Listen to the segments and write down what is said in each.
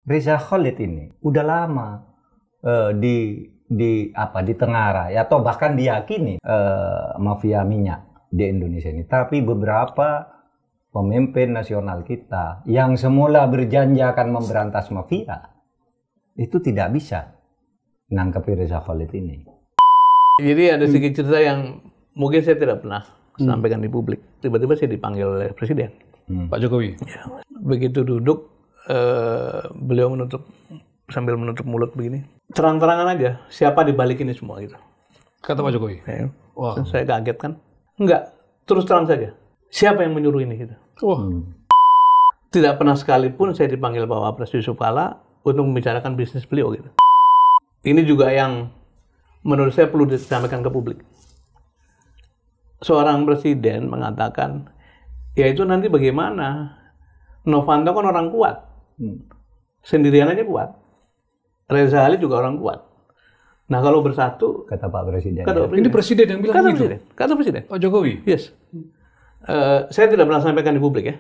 Reza Khalid ini udah lama di Tengara ya, atau bahkan diyakini mafia minyak di Indonesia ini. Tapi beberapa pemimpin nasional kita yang semula berjanji akan memberantas mafia itu tidak bisa nangkep Reza Khalid ini. Jadi ada sedikit cerita yang mungkin saya tidak pernah sampaikan di publik. Tiba-tiba saya dipanggil oleh Presiden Pak Jokowi. Ya. Begitu duduk, beliau sambil menutup mulut begini. Terang-terangan aja, siapa di balik ini semua gitu. Kata Pak Jokowi. Ya. Wow. Saya kaget kan? Enggak, terus terang saja. Siapa yang menyuruh ini gitu? Tidak pernah sekalipun saya dipanggil Pak Wapres Yusuf Kalla untuk membicarakan bisnis beliau gitu. Ini juga yang menurut saya perlu disampaikan ke publik. Seorang presiden mengatakan, ya itu nanti bagaimana? Novanto kan orang kuat. Sendirian aja kuat. Reza Khalid juga orang kuat. Nah kalau bersatu, kata Pak Presiden. Ini Presiden yang bilang begitu? Kata Presiden. Pak Jokowi? Yes. Saya tidak pernah sampaikan di publik ya.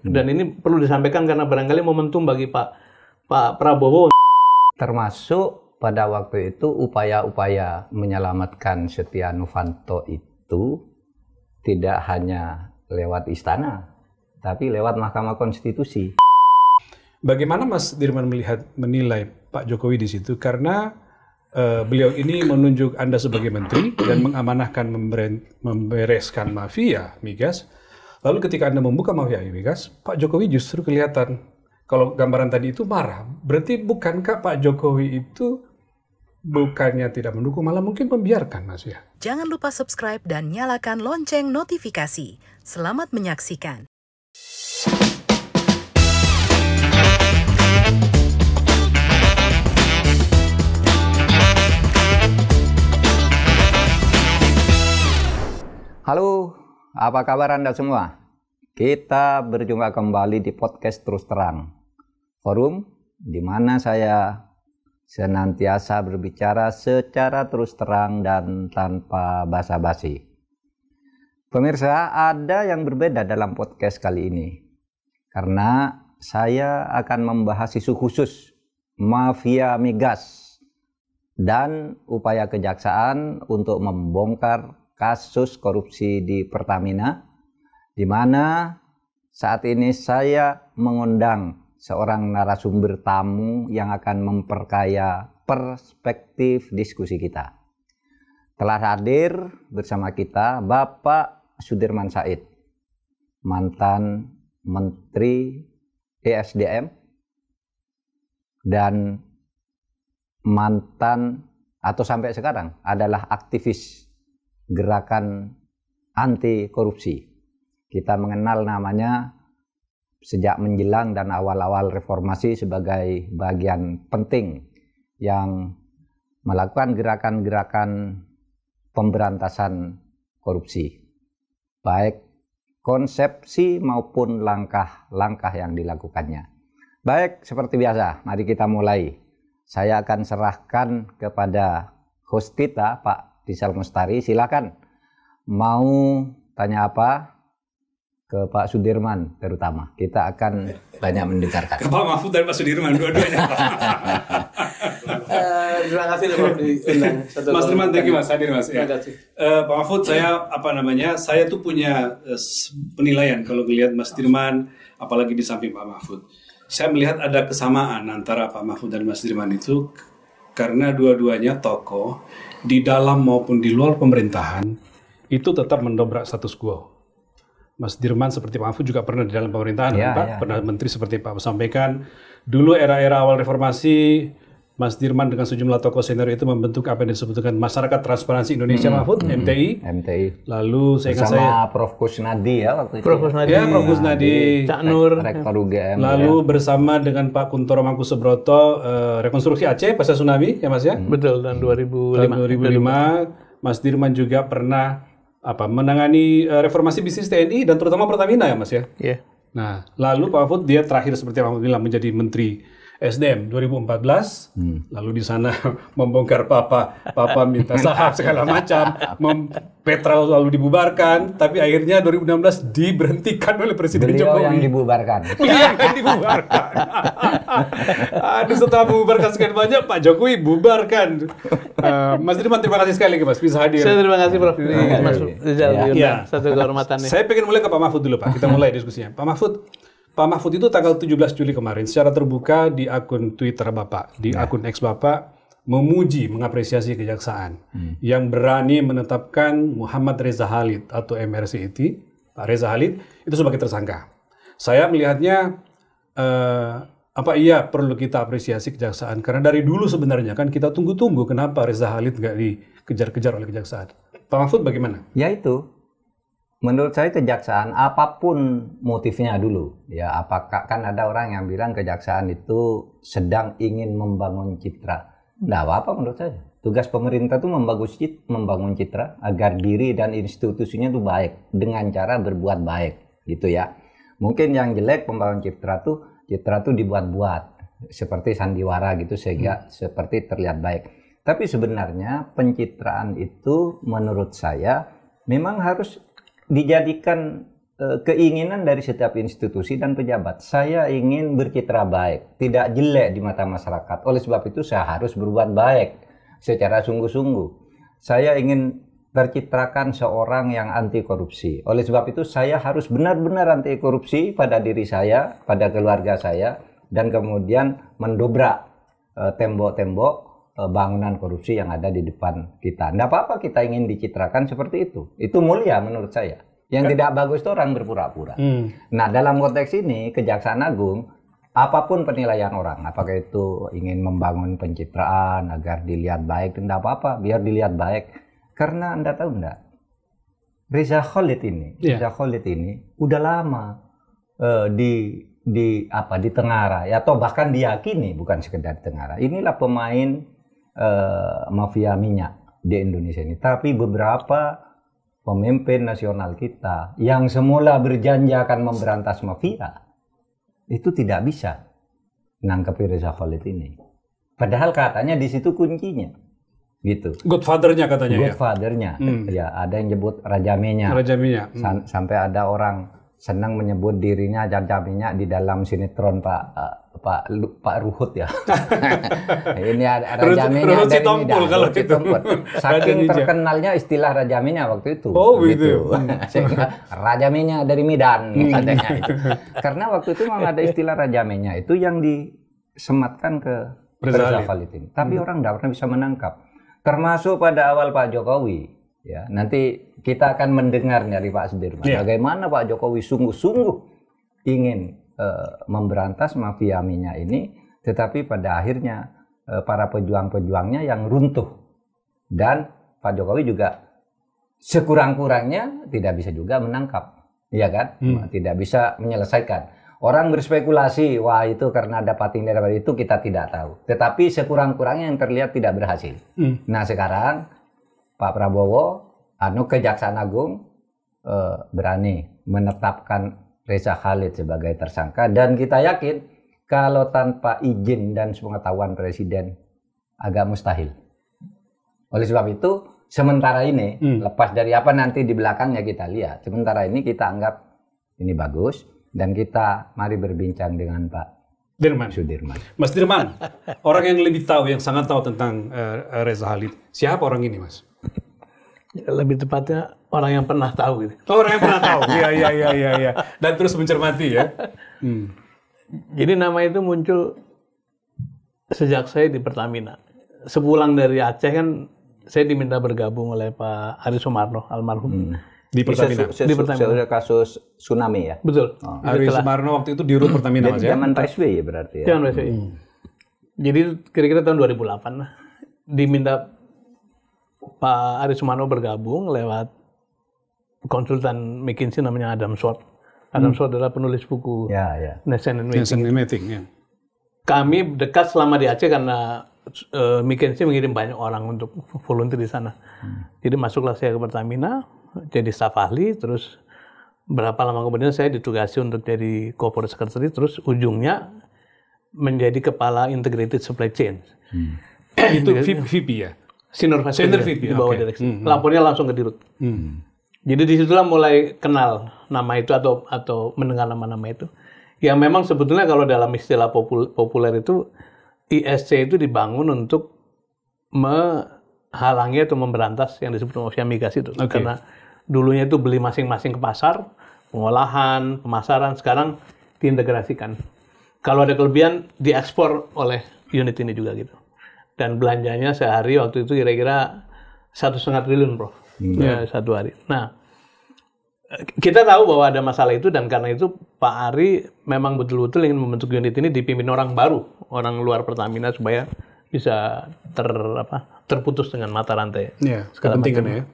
Dan ini perlu disampaikan karena barangkali momentum bagi Pak Prabowo. Termasuk pada waktu itu upaya-upaya menyelamatkan Setia Novanto itu tidak hanya lewat istana, tapi lewat Mahkamah Konstitusi. Bagaimana Mas Dirman menilai Pak Jokowi di situ? Karena beliau ini menunjuk Anda sebagai menteri dan mengamanahkan membereskan mafia migas. Lalu ketika Anda membuka mafia migas, Pak Jokowi justru kelihatan, kalau gambaran tadi itu marah. Berarti bukankah Pak Jokowi itu bukannya tidak mendukung, malah mungkin membiarkan, Mas ya? Jangan lupa subscribe dan nyalakan lonceng notifikasi. Selamat menyaksikan. Halo, apa kabar Anda semua? Kita berjumpa kembali di podcast Terus Terang, forum di mana saya senantiasa berbicara secara terus terang dan tanpa basa-basi. Pemirsa, ada yang berbeda dalam podcast kali ini, karena saya akan membahas isu khusus mafia migas dan upaya kejaksaan untuk membongkar kasus korupsi di Pertamina, di mana saat ini saya mengundang seorang narasumber tamu yang akan memperkaya perspektif diskusi kita. Telah hadir bersama kita Bapak Sudirman Said, mantan Menteri ESDM dan mantan atau sampai sekarang adalah aktivis gerakan anti korupsi. Kita mengenal namanya sejak menjelang dan awal-awal reformasi sebagai bagian penting yang melakukan gerakan-gerakan pemberantasan korupsi, baik konsepsi maupun langkah-langkah yang dilakukannya. Baik, seperti biasa, mari kita mulai. Saya akan serahkan kepada host kita, Pak Rizal Mustari. Silakan, mau tanya apa ke Pak Sudirman terutama. Kita akan banyak mendengarkan. Ke Pak Mahfud dan Pak Sudirman, dua-duanya. Terima kasih Pak diundang. Mas Dirman, thank you Mas, hadir Mas. Terima kasih. Pak Mahfud, saya tuh punya penilaian kalau ngelihat Mas Dirman, apalagi di samping Pak Mahfud. Saya melihat ada kesamaan antara Pak Mahfud dan Mas Dirman itu karena dua-duanya tokoh di dalam maupun di luar pemerintahan itu tetap mendobrak status quo. Mas Dirman seperti Pak Mahfud juga pernah di dalam pemerintahan, Pak. Pernah menteri seperti Pak sampaikan. Dulu era-era awal reformasi, Mas Dirman dengan sejumlah tokoh senior itu membentuk apa yang disebut dengan Masyarakat Transparansi Indonesia, Mahfud, MTI. Lalu saya Prof. Kusnadi ya waktu itu. Prof. Kusnadi, Cak Nur, Rektor UGM. Lalu bersama dengan Pak Kuntoro Mangkusubroto, rekonstruksi Aceh pasca tsunami, ya Mas ya? Betul, tahun 2005. Tahun 2005, Mas Dirman juga pernah menangani reformasi bisnis TNI dan terutama Pertamina ya Mas ya? Iya. Nah, lalu Pak Mahfud dia terakhir seperti Pak Mahfud bilang menjadi Menteri SDM 2014, lalu di sana membongkar papa minta saham segala macam, Petrol lalu dibubarkan, tapi akhirnya 2016 diberhentikan oleh Presiden Beliau Jokowi. yang dibubarkan. Beliau yang dibubarkan. Aduh, setelah membubarkan sekian banyak, Pak Jokowi bubarkan. Mas Dirman, terima kasih sekali lagi Mas bisa hadir. Saya terima kasih Prof. Mas Rizal diundang. Satu kehormatannya. Saya pengen mulai ke Pak Mahfud dulu Pak. Kita mulai diskusinya. Pak Mahfud itu tanggal 17 Juli kemarin secara terbuka di akun Twitter Bapak, di akun X Bapak, memuji, mengapresiasi kejaksaan yang berani menetapkan Muhammad Reza Khalid atau MRCT, Pak Reza Khalid, itu sebagai tersangka. Saya melihatnya, apa iya perlu kita apresiasi kejaksaan, karena dari dulu sebenarnya kan kita tunggu-tunggu kenapa Reza Khalid nggak dikejar-kejar oleh kejaksaan. Pak Mahfud bagaimana? Ya itu. Menurut saya kejaksaan apapun motifnya dulu, ya apakah kan ada orang yang bilang kejaksaan itu sedang ingin membangun citra. Nggak apa-apa menurut saya. Tugas pemerintah itu membangun citra agar diri dan institusinya itu baik dengan cara berbuat baik, gitu ya. Mungkin yang jelek pembangun citra tuh dibuat-buat seperti sandiwara gitu sehingga seperti terlihat baik. Tapi sebenarnya pencitraan itu menurut saya memang harus dijadikan keinginan dari setiap institusi dan pejabat. Saya ingin bercitra baik, tidak jelek di mata masyarakat. Oleh sebab itu saya harus berbuat baik secara sungguh-sungguh. Saya ingin tercitrakan seorang yang anti korupsi. Oleh sebab itu saya harus benar-benar anti korupsi pada diri saya, pada keluarga saya, dan kemudian mendobrak tembok-tembok bangunan korupsi yang ada di depan kita. Nggak apa-apa kita ingin dicitrakan seperti itu. Itu mulia menurut saya. Yang tidak bagus itu orang berpura-pura. Nah, dalam konteks ini, Kejaksaan Agung, apapun penilaian orang, apakah itu ingin membangun pencitraan agar dilihat baik, tidak apa-apa, biar dilihat baik. Karena Anda tahu enggak, Reza Khalid ini udah lama di Tengara, ya, atau bahkan diyakini bukan sekedar Tengara. Inilah pemain mafia minyak di Indonesia ini. Tapi beberapa pemimpin nasional kita yang semula berjanji akan memberantas mafia itu tidak bisa nangkep Reza Khalid ini. Padahal katanya di situ kuncinya, gitu. Godfather-nya katanya. Godfather-nya, ya ada yang nyebut Raja Minyak. Raja Minyak. Sampai ada orang senang menyebut dirinya Raja Minyak di dalam sinetron Pak Ruhut ya. Ini ada Raja Minyak dari Medan. Kalau gitu. Saking terkenalnya istilah Raja Minyak waktu itu. Oh gitu. Sehingga Raja Minyak dari Medan katanya itu. Karena waktu itu memang ada istilah Raja Minyak itu yang disematkan ke Reza Khalid ini. Tapi orang tidak pernah bisa menangkap. Termasuk pada awal Pak Jokowi. Ya, nanti kita akan mendengar dari Pak Sudirman bagaimana Pak Jokowi sungguh-sungguh ingin memberantas mafia minyak ini, tetapi pada akhirnya para pejuang-pejuangnya yang runtuh, dan Pak Jokowi juga sekurang-kurangnya tidak bisa juga menangkap, ya kan? Tidak bisa menyelesaikan. Orang berspekulasi, wah itu karena dapat ini dapat itu, kita tidak tahu. Tetapi sekurang-kurangnya yang terlihat tidak berhasil. Nah sekarang Pak Prabowo, Kejaksaan Agung berani menetapkan Reza Khalid sebagai tersangka, dan kita yakin kalau tanpa izin dan sepengetahuan Presiden agak mustahil. Oleh sebab itu, sementara ini lepas dari apa nanti di belakangnya kita lihat, sementara ini kita anggap ini bagus, dan kita mari berbincang dengan Pak Sudirman. Mas Dirman, orang yang lebih tahu, yang sangat tahu tentang Reza Khalid, siapa orang ini, Mas? Lebih tepatnya orang yang pernah tahu gitu. Orang yang pernah tahu. Iya. Dan terus mencermati ya. Jadi nama itu muncul sejak saya di Pertamina. Sepulang dari Aceh kan saya diminta bergabung oleh Pak Ari Sumarno almarhum. Di Pertamina. Di Pertamina. Kasus tsunami ya. Betul. Ari Sumarno waktu itu di Rut Pertamina Mas ya. Zaman Pak SBY ya berarti ya. Zaman Pak SBY. Jadi kira-kira tahun 2008 lah diminta Pak Ari Sumarno bergabung lewat konsultan McKinsey namanya Adam Schwartz. Adam Schwartz adalah penulis buku Nation and Meeting. Ya. Kami dekat selama di Aceh karena McKinsey mengirim banyak orang untuk volunteer di sana. Jadi masuklah saya ke Pertamina, jadi staf ahli, terus berapa lama kemudian saya ditugasi untuk jadi corporate secretary, terus ujungnya menjadi kepala Integrated Supply Chain. Itu VP ya? Senior Vice Senior President VP, di bawah oke. direksi. Lapornya langsung ke Dirut. Jadi disitulah mulai kenal nama itu atau mendengar nama-nama itu. Yang memang sebetulnya kalau dalam istilah populer itu ISC itu dibangun untuk menghalangi atau memberantas yang disebut mafia migas itu. Karena dulunya itu beli masing-masing ke pasar, pengolahan, pemasaran, sekarang diintegrasikan. Kalau ada kelebihan diekspor oleh unit ini juga gitu. Dan belanjanya sehari waktu itu kira-kira 1,5 triliun, Prof. Ya, satu hari. Nah, kita tahu bahwa ada masalah itu dan karena itu Pak Ari memang betul-betul ingin membentuk unit ini dipimpin orang baru, orang luar Pertamina supaya bisa terputus dengan mata rantai. Iya, segala kepentingan macam. ya.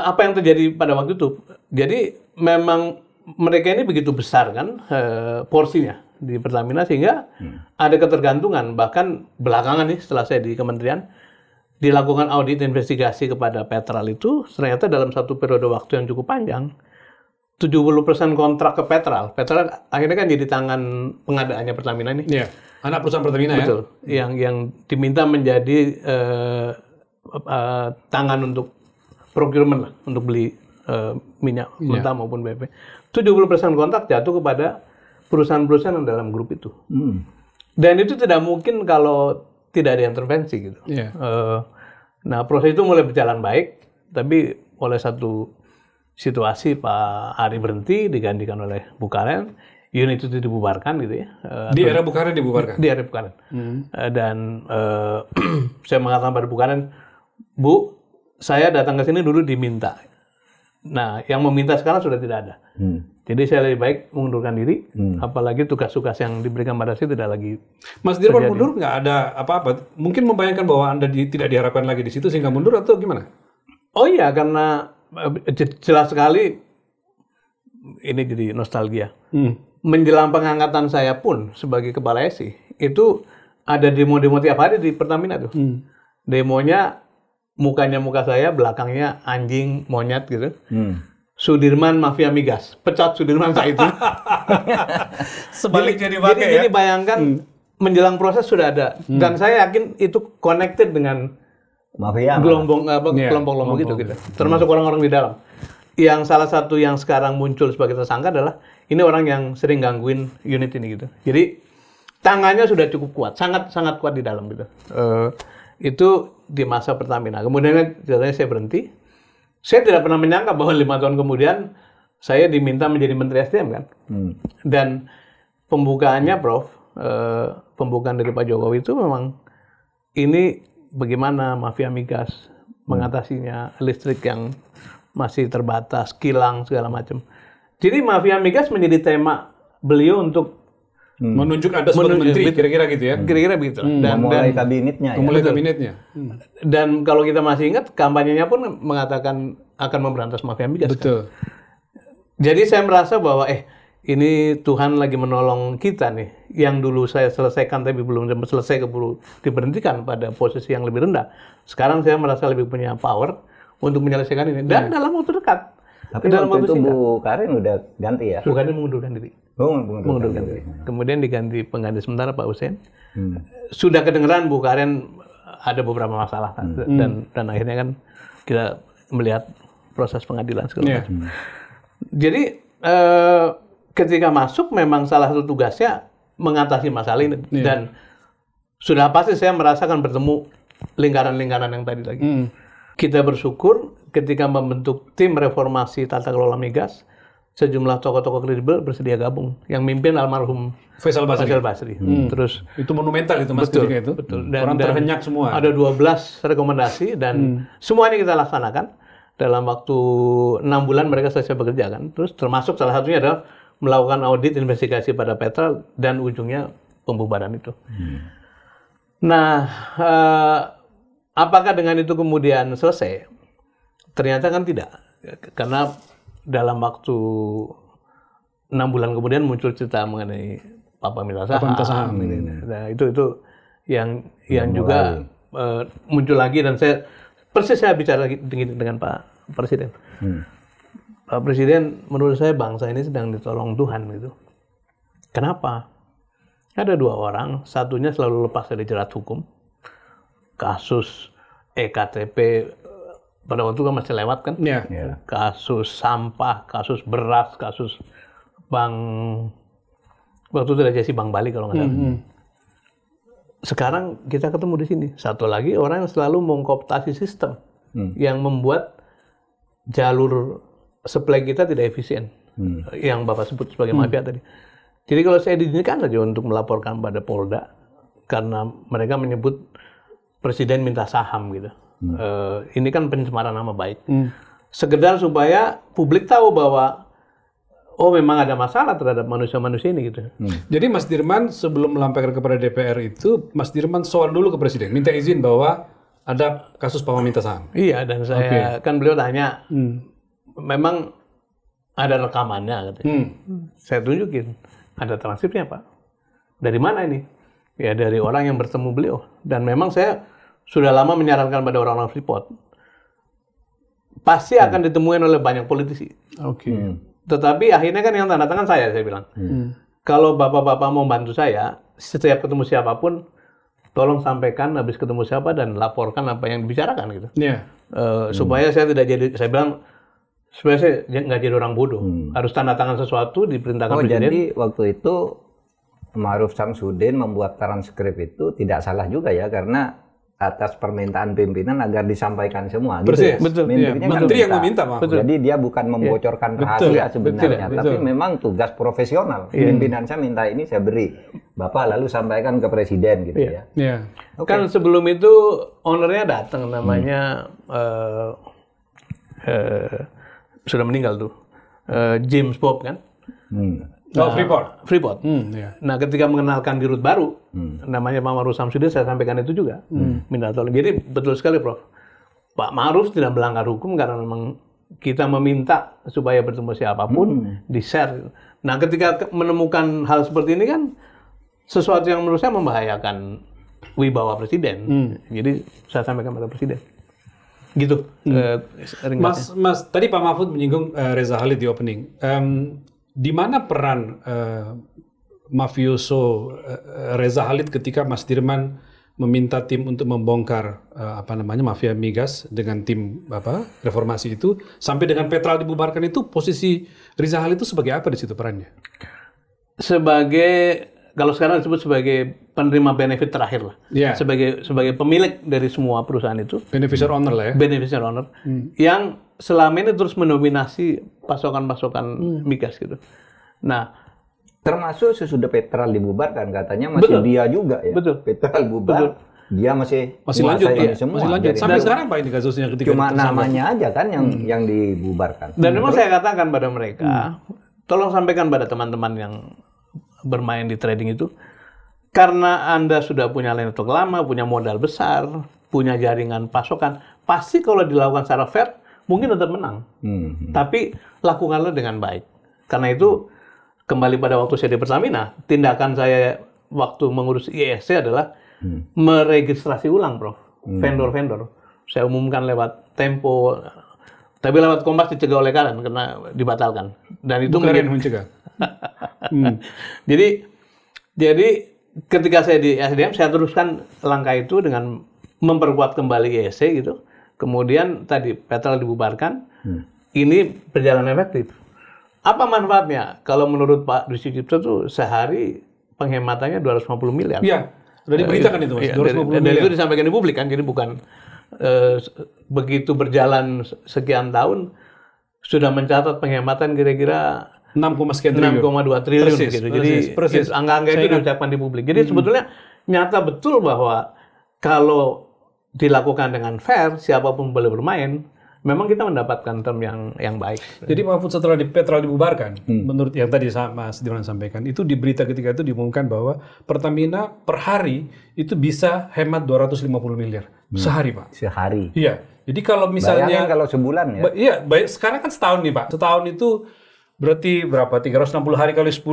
Apa yang terjadi pada waktu itu? Jadi memang mereka ini begitu besar kan porsinya di Pertamina sehingga ada ketergantungan. Bahkan belakangan nih setelah saya di kementerian dilakukan audit investigasi kepada Petral itu ternyata dalam satu periode waktu yang cukup panjang 70% kontrak ke Petral. Petral akhirnya kan jadi tangan pengadaannya Pertamina ini. Iya, anak perusahaan Pertamina Betul. ya. Yang diminta menjadi tangan untuk procurement lah, untuk beli minyak mentah maupun BP. 70% kontrak jatuh kepada perusahaan-perusahaan yang dalam grup itu. Dan itu tidak mungkin kalau tidak ada intervensi gitu. Iya. Nah, proses itu mulai berjalan baik, tapi oleh satu situasi Pak Ari berhenti, digantikan oleh Bukharen, unit itu dibubarkan gitu ya. Di era Bukharen dibubarkan? Di era Bukharen. Dan saya mengatakan pada Bukharen, Bu, saya datang ke sini dulu diminta. Nah, yang meminta sekarang sudah tidak ada. Jadi saya lebih baik mengundurkan diri, apalagi tugas-tugas yang diberikan pada saya tidak lagi. Mas Dirman mundur nggak ada apa-apa? Mungkin membayangkan bahwa Anda tidak diharapkan lagi di situ sehingga mundur atau gimana? Oh iya, karena jelas sekali ini jadi nostalgia. Menjelang pengangkatan saya pun sebagai kepala SI, itu ada demo-demo tiap hari di Pertamina tuh. Demonya mukanya muka saya, belakangnya anjing, monyet gitu. Sudirman mafia migas, pecat Sudirman saat itu. Sebaliknya dipakai ya. Jadi bayangkan menjelang proses sudah ada, dan saya yakin itu connected dengan mafia kelompok-kelompok gitu. Termasuk orang-orang di dalam. Yang salah satu yang sekarang muncul sebagai tersangka adalah ini orang yang sering gangguin unit ini gitu. Jadi tangannya sudah cukup kuat, sangat kuat di dalam gitu. Itu di masa Pertamina. Kemudian ceritanya saya berhenti. Saya tidak pernah menyangka bahwa 5 tahun kemudian saya diminta menjadi Menteri SDM kan. Dan pembukaannya, Prof, pembukaan dari Pak Jokowi itu memang ini bagaimana mafia migas mengatasinya, listrik yang masih terbatas, kilang segala macam. Jadi mafia migas menjadi tema beliau untuk menunjuk Anda sebagai menteri, kira-kira gitu ya? Kira-kira begitu. Memulai kabinetnya. Memulai kabinetnya. Dan kalau kita masih ingat, kampanyenya pun mengatakan akan memberantas mafia migas. Betul. Kan? Jadi saya merasa bahwa ini Tuhan lagi menolong kita nih. Yang dulu saya selesaikan tapi belum selesai keburu diberhentikan pada posisi yang lebih rendah. Sekarang saya merasa lebih punya power untuk menyelesaikan ini. Dan dalam waktu dekat. Tapi dalam waktu itu Bu Karen udah ganti ya? Bu Karen mengundurkan diri. Mengundurkan diri. Kemudian diganti pengganti sementara Pak Hussein. Sudah kedengeran Bu Karen ada beberapa masalah dan akhirnya kan kita melihat proses pengadilan segala macam. Jadi ketika masuk memang salah satu tugasnya mengatasi masalah ini dan sudah pasti saya merasakan bertemu lingkaran-lingkaran yang tadi lagi. Kita bersyukur ketika membentuk tim reformasi tata kelola migas, sejumlah tokoh-tokoh kredibel bersedia gabung. Yang mimpin almarhum Faisal Basri. Terus itu monumental itu Mas ketika itu. Betul. Orang terhenyak semua. Ada 12 rekomendasi dan semuanya kita laksanakan. Dalam waktu 6 bulan mereka selesai bekerja kan. Terus termasuk salah satunya adalah melakukan audit investigasi pada Petral dan ujungnya pembubaran itu. Nah, apakah dengan itu kemudian selesai? Ternyata kan tidak. Karena dalam waktu 6 bulan kemudian muncul cerita mengenai Papa minta saham. Nah, itu yang juga muncul lagi dan saya bicara lagi dengan Pak Presiden. Pak Presiden, menurut saya bangsa ini sedang ditolong Tuhan gitu. Kenapa? Ada 2 orang, satunya selalu lepas dari jerat hukum. Kasus EKTP pada waktu kan masih lewat kan? Ya. Kasus sampah, kasus beras, kasus bank, waktu itu ada Jasi Bank Bali kalau nggak salah. Sekarang kita ketemu di sini. Satu lagi orang yang selalu mengkooptasi sistem, yang membuat jalur supply kita tidak efisien, yang Bapak sebut sebagai mafia tadi. Jadi kalau saya diizinkan saja untuk melaporkan pada Polda, karena mereka menyebut presiden minta saham gitu. Ini kan pencemaran nama baik. Sekedar supaya publik tahu bahwa memang ada masalah terhadap manusia-manusia ini gitu. Jadi Mas Dirman sebelum melampirkan kepada DPR itu, Mas Dirman soal dulu ke presiden, minta izin bahwa ada kasus Pak minta saham. Iya, dan saya kan beliau tanya, memang ada rekamannya katanya. Saya tunjukin, ada transkripnya Pak. Dari mana ini? Ya dari orang yang bertemu beliau. Dan memang saya sudah lama menyarankan pada orang-orang Freeport, pasti akan ditemuin oleh banyak politisi. Tetapi akhirnya kan yang tanda tangan saya bilang. Kalau bapak-bapak mau bantu saya, setiap ketemu siapapun, tolong sampaikan habis ketemu siapa dan laporkan apa yang dibicarakan gitu. Supaya saya tidak jadi, saya bilang, supaya saya nggak jadi orang bodoh. Harus tanda tangan sesuatu, diperintahkan presiden. Jadi waktu itu Ma'ruf Samsudin membuat transkrip itu tidak salah juga ya, karena atas permintaan pimpinan agar disampaikan semua. Persis, gitu. betul. Menteri yang meminta, Pak. Jadi dia bukan membocorkan rahasia sebenarnya, tapi memang tugas profesional. Pimpinan saya minta ini, saya beri. Bapak lalu sampaikan ke presiden gitu ya. Kan sebelum itu ownernya datang, namanya sudah meninggal tuh, James Bob kan. Freeport. Nah, ketika mengenalkan dirut baru, namanya Pak Ma'ruf Samsudin, saya sampaikan itu juga. Minta tolong. Jadi betul sekali, Prof. Pak Ma'ruf tidak melanggar hukum karena memang kita meminta supaya bertemu siapapun, di-share. Nah, ketika menemukan hal seperti ini kan, sesuatu yang menurut saya membahayakan wibawa presiden. Jadi saya sampaikan pada presiden. Gitu. Mas, tadi Pak Mahfud menyinggung Reza Khalid di opening. Di mana peran mafioso Reza Khalid ketika Mas Dirman meminta tim untuk membongkar mafia migas dengan tim reformasi itu, sampai dengan Petral dibubarkan itu, posisi Reza Khalid itu sebagai apa di situ perannya? Sebagai, kalau sekarang disebut sebagai penerima benefit terakhir lah. Sebagai pemilik dari semua perusahaan itu. Beneficial owner lah ya. Beneficial owner. Yang selama ini terus mendominasi pasokan-pasokan migas gitu. Nah, termasuk sesudah Petral dibubarkan, katanya masih dia juga ya. Petral bubar, dia masih lanjut ini semua. Masih lanjut. Sampai sekarang Pak ini kasusnya ketika cuma namanya aja kan yang dibubarkan. Dan memang saya katakan pada mereka, tolong sampaikan pada teman-teman yang bermain di trading itu, karena Anda sudah punya network lama, punya modal besar, punya jaringan pasokan, pasti kalau dilakukan secara fair, mungkin tetap menang. Tapi lakukanlah dengan baik. Karena itu, kembali pada waktu saya di Pertamina, tindakan saya waktu mengurus ISC adalah meregistrasi ulang, Prof. Vendor-vendor. Saya umumkan lewat Tempo, tapi lewat Kompas dicegah oleh Karen karena dibatalkan. Dan itu Karen mencegah. Jadi ketika saya di SDM, saya teruskan langkah itu dengan memperkuat kembali ISC gitu. Kemudian tadi Petral dibubarkan, ini berjalan efektif. Apa manfaatnya? Kalau menurut Pak Dwi Sucipto tuh sehari penghematannya 250 miliar. Iya, sudah diberitakan itu Mas, 250 miliar. Dan itu disampaikan di publik kan, jadi bukan begitu berjalan sekian tahun sudah mencatat penghematan kira-kira 6,2 triliun gitu. Jadi angka-angka itu diucapkan di publik. Jadi sebetulnya nyata betul bahwa kalau dilakukan dengan fair, siapapun boleh bermain, memang kita mendapatkan term yang baik. Jadi Mahfud setelah Petral dibubarkan, menurut yang tadi Mas Dirman sampaikan, itu di berita ketika itu diumumkan bahwa Pertamina per hari itu bisa hemat 250 miliar sehari, Pak. Sehari. Iya. Jadi kalau misalnya bayangin kalau sebulan ya. Iya, sekarang kan setahun nih, Pak. Setahun itu berarti berapa? 360 hari kali 10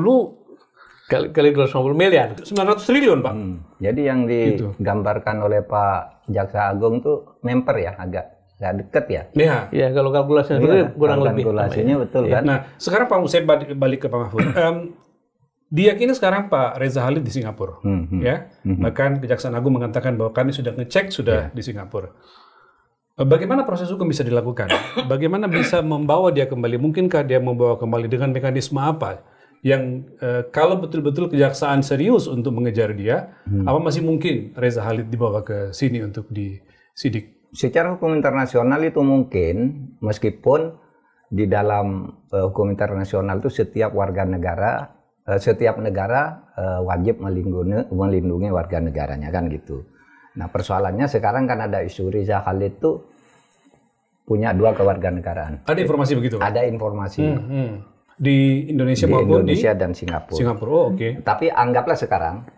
kali 250 miliar. 900 triliun, Pak. Jadi yang digambarkan oleh Pak Jaksa Agung tuh memper ya, agak deket ya. Iya, kalau kalkulasinya kurang lebih. Kalkulasinya betul kan. Nah, sekarang Pak, saya balik ke Pak Mahfud. Diyakini sekarang Pak Reza Khalid di Singapura, ya. Bahkan Kejaksaan Agung mengatakan bahwa kami sudah ngecek di Singapura. Bagaimana proses hukum bisa dilakukan? Bagaimana bisa membawa dia kembali? Mungkinkah dia membawa kembali dengan mekanisme apa? Yang kalau betul-betul kejaksaan serius untuk mengejar dia, apa masih mungkin Reza Khalid dibawa ke sini untuk disidik? Secara hukum internasional itu mungkin, meskipun di dalam hukum internasional itu setiap negara wajib melindungi warga negaranya, kan gitu. Nah, persoalannya sekarang kan ada isu Reza Khalid itu punya 2 kewarganegaraan. Ada informasi begitu? Ada informasi. Di Indonesia di maupun Indonesia di dan Singapura. Singapura, oke. Tapi anggaplah sekarang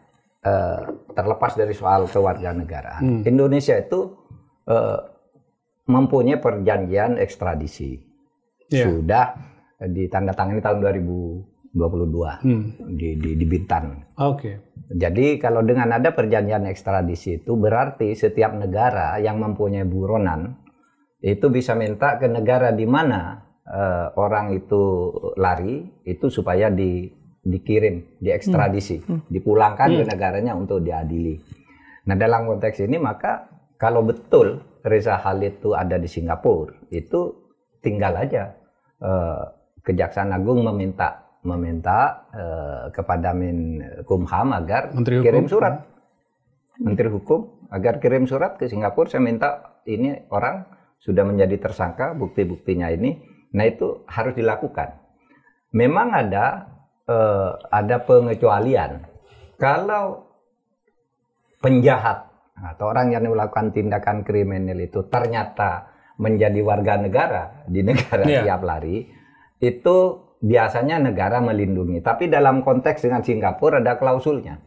terlepas dari soal kewarganegaraan, Indonesia itu mempunyai perjanjian ekstradisi. Sudah ditandatangani tahun 2022 di Bintan. Oke. Jadi kalau dengan ada perjanjian ekstradisi itu berarti setiap negara yang mempunyai buronan itu bisa minta ke negara di mana orang itu lari itu supaya dikirim, diekstradisi, dipulangkan ke negaranya untuk diadili. Nah, dalam konteks ini maka kalau betul Reza Khalid itu ada di Singapura, itu tinggal aja Kejaksaan Agung meminta kepada Menkumham agar kirim surat, Menteri Hukum agar kirim surat ke Singapura. Saya minta ini orang sudah menjadi tersangka, bukti-buktinya ini. Nah, itu harus dilakukan. Memang ada pengecualian. Kalau penjahat atau orang yang melakukan tindakan kriminal itu ternyata menjadi warga negara di negara tiap lari, itu biasanya negara melindungi. Tapi dalam konteks dengan Singapura ada klausulnya.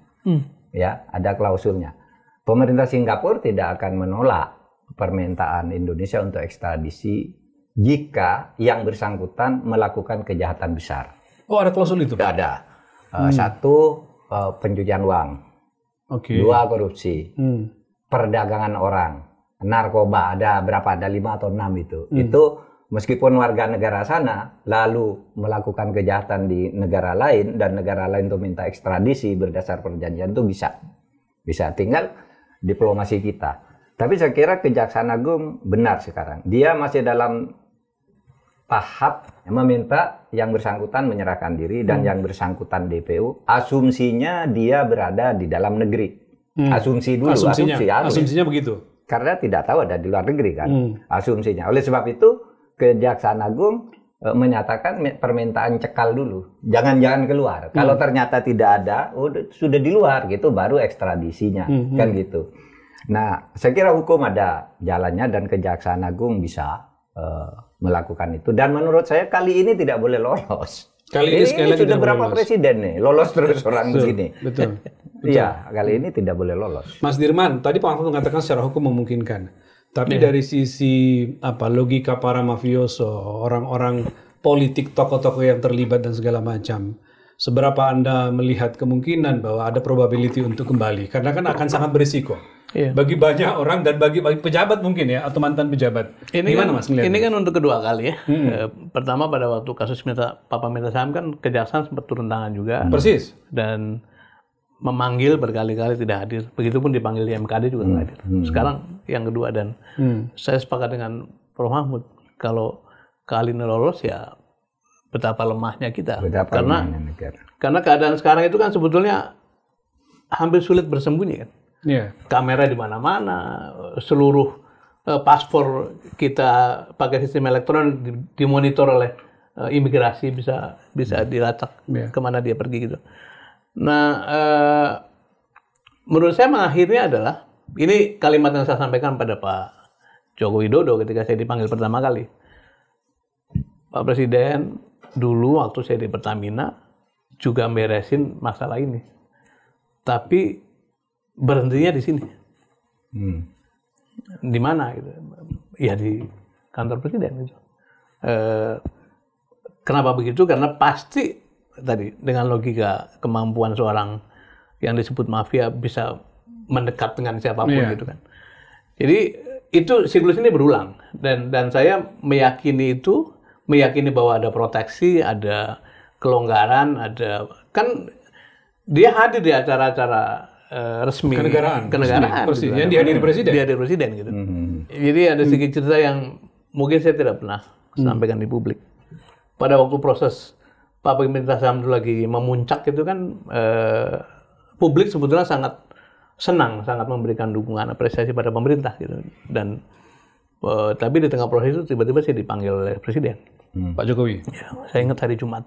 Ya, ada klausulnya. Pemerintah Singapura tidak akan menolak permintaan Indonesia untuk ekstradisi jika yang bersangkutan melakukan kejahatan besar. Oh, ada klausul itu? Ada. Satu, pencucian uang. Dua, korupsi. Perdagangan orang. Narkoba, ada berapa? Ada 5 atau 6 itu. Itu meskipun warga negara sana lalu melakukan kejahatan di negara lain dan negara lain itu minta ekstradisi berdasar perjanjian, itu bisa. Bisa, tinggal diplomasi kita. Tapi saya kira Kejaksaan Agung benar sekarang. Dia masih dalam tahap meminta yang bersangkutan menyerahkan diri dan yang bersangkutan DPO. Asumsinya dia berada di dalam negeri. Asumsi dulu. Asumsinya begitu. Karena tidak tahu ada di luar negeri kan. Asumsinya. Oleh sebab itu Kejaksaan Agung menyatakan permintaan cekal dulu. Jangan keluar. Kalau ternyata tidak ada, sudah di luar gitu, baru ekstradisinya. Kan gitu. Nah, saya kira hukum ada jalannya dan Kejaksaan Agung bisa melakukan itu. Dan menurut saya kali ini tidak boleh lolos. Kali ini sekali lagi sudah berapa presiden nih lolos terus orang begini. Betul. Iya, kali ini tidak boleh lolos. Mas Dirman, tadi Pak Mahfud mengatakan secara hukum memungkinkan. Tapi dari sisi logika para mafioso, orang-orang politik, tokoh-tokoh yang terlibat dan segala macam, seberapa Anda melihat kemungkinan bahwa ada probability untuk kembali? Karena kan akan sangat berisiko. Bagi banyak orang dan bagi pejabat mungkin ya, atau mantan pejabat. Gimana Mas ngeliatnya? Ini kan untuk kedua kali ya. Pertama pada waktu kasus Papa minta saham kan Kejaksaan sempat turun tangan juga. Persis. Dan memanggil berkali-kali tidak hadir. Begitupun dipanggil di MKD juga tidak hadir. Sekarang yang kedua dan saya sepakat dengan Prof. Mahfud. Kalau kali ini lolos ya betapa lemahnya kita. Karena keadaan sekarang itu kan sebetulnya hampir sulit bersembunyi kan. Kamera di mana-mana, seluruh paspor kita pakai sistem elektronik dimonitor oleh imigrasi, bisa dilacak kemana dia pergi gitu. Nah, menurut saya akhirnya adalah ini kalimat yang saya sampaikan pada Pak Joko Widodo ketika saya dipanggil pertama kali. Pak Presiden dulu waktu saya di Pertamina juga beresin masalah ini, tapi berhentinya di sini. Di mana gitu? Ya di kantor presiden gitu. Kenapa begitu? Karena pasti tadi dengan logika kemampuan seorang yang disebut mafia bisa mendekat dengan siapapun gitu kan. Jadi itu siklus ini berulang dan saya meyakini bahwa ada proteksi, ada kelonggaran, ada kan Dia hadir di acara-acara resmi Kenegaraan. gitu. Yang dihadiri presiden. Dihadiri presiden gitu. Jadi ada sedikit cerita yang mungkin saya tidak pernah sampaikan di publik. Pada waktu proses Pak Pemerintah Sam itu lagi memuncak itu kan publik sebetulnya sangat senang, sangat memberikan dukungan apresiasi pada pemerintah gitu. Dan tapi di tengah proses itu tiba-tiba saya dipanggil oleh presiden. Pak Jokowi. Ya, saya ingat hari Jumat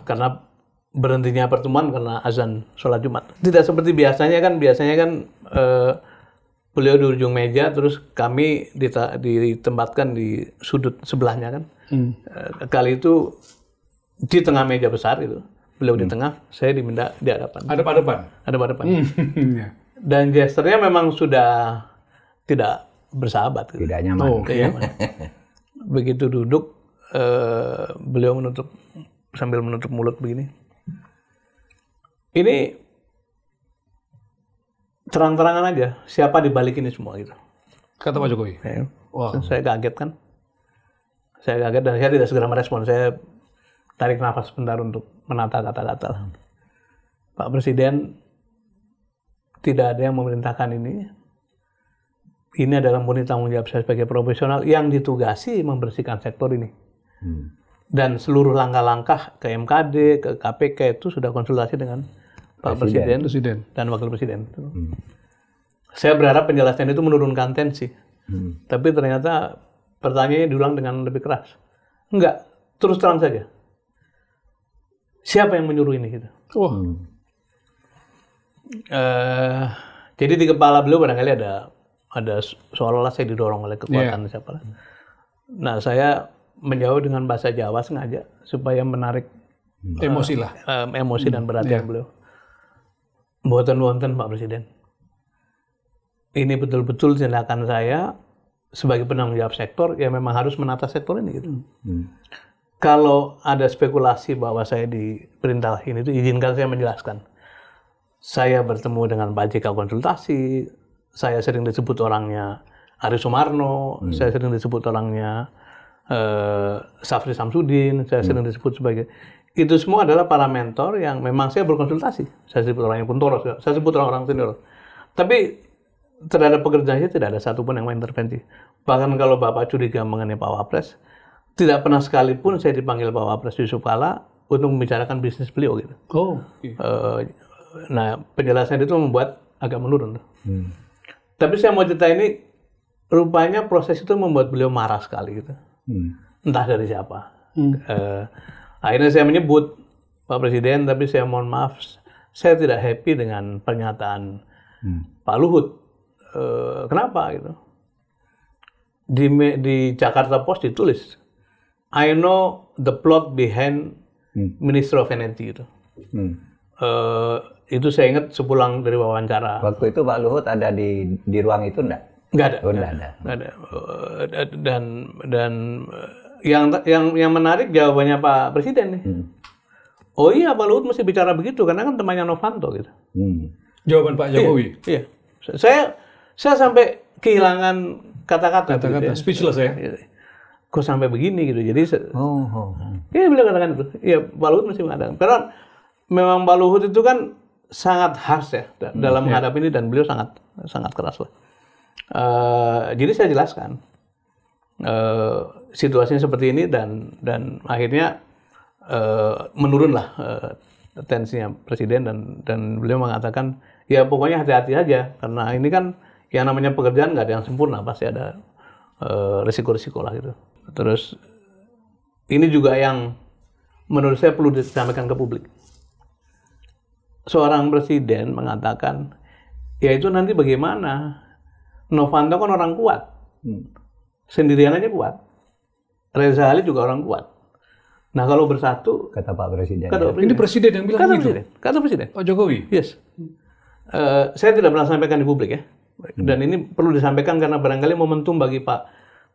karena berhentinya pertemuan karena azan sholat Jumat. Tidak seperti biasanya kan beliau di ujung meja, terus kami ditempatkan di sudut sebelahnya kan. Kali itu di tengah meja besar itu, beliau di tengah, saya diminta di hadapan. Hadap-hadapan. Dan gesturnya memang sudah tidak bersahabat. Gitu. Tidak nyaman. Begitu duduk, beliau sambil menutup mulut begini. Ini terang-terangan aja siapa di balik ini semua gitu. Kata Pak Jokowi. Ya. Wow. Saya kaget kan. Saya kaget dan saya tidak segera merespon. Saya tarik nafas sebentar untuk menata kata-kata. Pak Presiden, tidak ada yang memerintahkan ini. Ini adalah murni tanggung jawab saya sebagai profesional yang ditugasi membersihkan sektor ini. Dan seluruh langkah-langkah ke MKD, ke KPK itu sudah konsultasi dengan Pak Presiden dan Wakil Presiden. Saya berharap penjelasan itu menurunkan tensi. Tapi ternyata pertanyaannya diulang dengan lebih keras. Enggak, terus terang saja. Siapa yang menyuruh ini? Gitu. Jadi di kepala beliau barangkali ada seolah-olah saya didorong oleh kekuatan siapa. Nah, saya menjawab dengan bahasa Jawa sengaja supaya menarik emosi lah. Emosi dan perhatian beliau. Mboten wonten Pak Presiden. Ini betul-betul tindakan saya sebagai penanggung jawab sektor yang memang harus menata sektor ini gitu. Kalau ada spekulasi bahwa saya diperintahin itu, izinkan saya menjelaskan. Saya bertemu dengan Pak JK konsultasi, saya sering disebut orangnya Aris Sumarno, saya sering disebut orangnya Safri Samsudin, saya sering disebut sebagai, itu semua adalah para mentor yang memang saya berkonsultasi. Saya sebut orangnya Kuntoro, saya sebut orang-orang senior. Tapi terhadap pekerjaan saya tidak ada satupun yang mengintervensi. Bahkan kalau Bapak curiga mengenai Pak Wapres, tidak pernah sekalipun saya dipanggil Pak Wapres Yusuf Kala untuk membicarakan bisnis beliau gitu. Nah, penjelasan itu membuat agak menurun. Tapi saya mau cerita ini, rupanya proses itu membuat beliau marah sekali gitu. Entah dari siapa. Akhirnya saya menyebut Pak Presiden, tapi saya mohon maaf, saya tidak happy dengan pernyataan Pak Luhut. Kenapa gitu? Di Jakarta Post ditulis, I know the plot behind Minister of Energy gitu. Itu saya ingat sepulang dari wawancara. Waktu itu Pak Luhut ada di ruang itu enggak? Nggak ada. Nggak ada. Dan yang menarik jawabannya Pak Presiden nih. Oh iya, Pak Luhut mesti bicara begitu karena kan temannya Novanto gitu. Jawaban Pak Jokowi. Iya. Saya sampai kehilangan kata-kata. Kata-kata, speechless ya. Kok sampai begini gitu. Jadi iya, beliau katakan itu. Iya, Pak Luhut mesti mengatakan. Karena memang Pak Luhut itu kan sangat harsh ya dalam menghadapi ini, dan beliau sangat keras lah. Jadi saya jelaskan situasinya seperti ini, dan akhirnya menurunlah tensinya Presiden, dan beliau mengatakan ya pokoknya hati-hati aja karena ini kan yang namanya pekerjaan nggak ada yang sempurna, pasti ada risiko-risiko lah gitu. Terus ini juga yang menurut saya perlu disampaikan ke publik. Seorang presiden mengatakan, ya itu nanti bagaimana? Novanto kan orang kuat, sendirian aja kuat. Reza Ali juga orang kuat. Nah kalau bersatu, kata Pak Presiden. Ini presiden yang bilang gitu. Kata presiden. Pak Jokowi. Yes. Saya tidak pernah sampaikan di publik ya. Dan ini perlu disampaikan karena barangkali momentum bagi Pak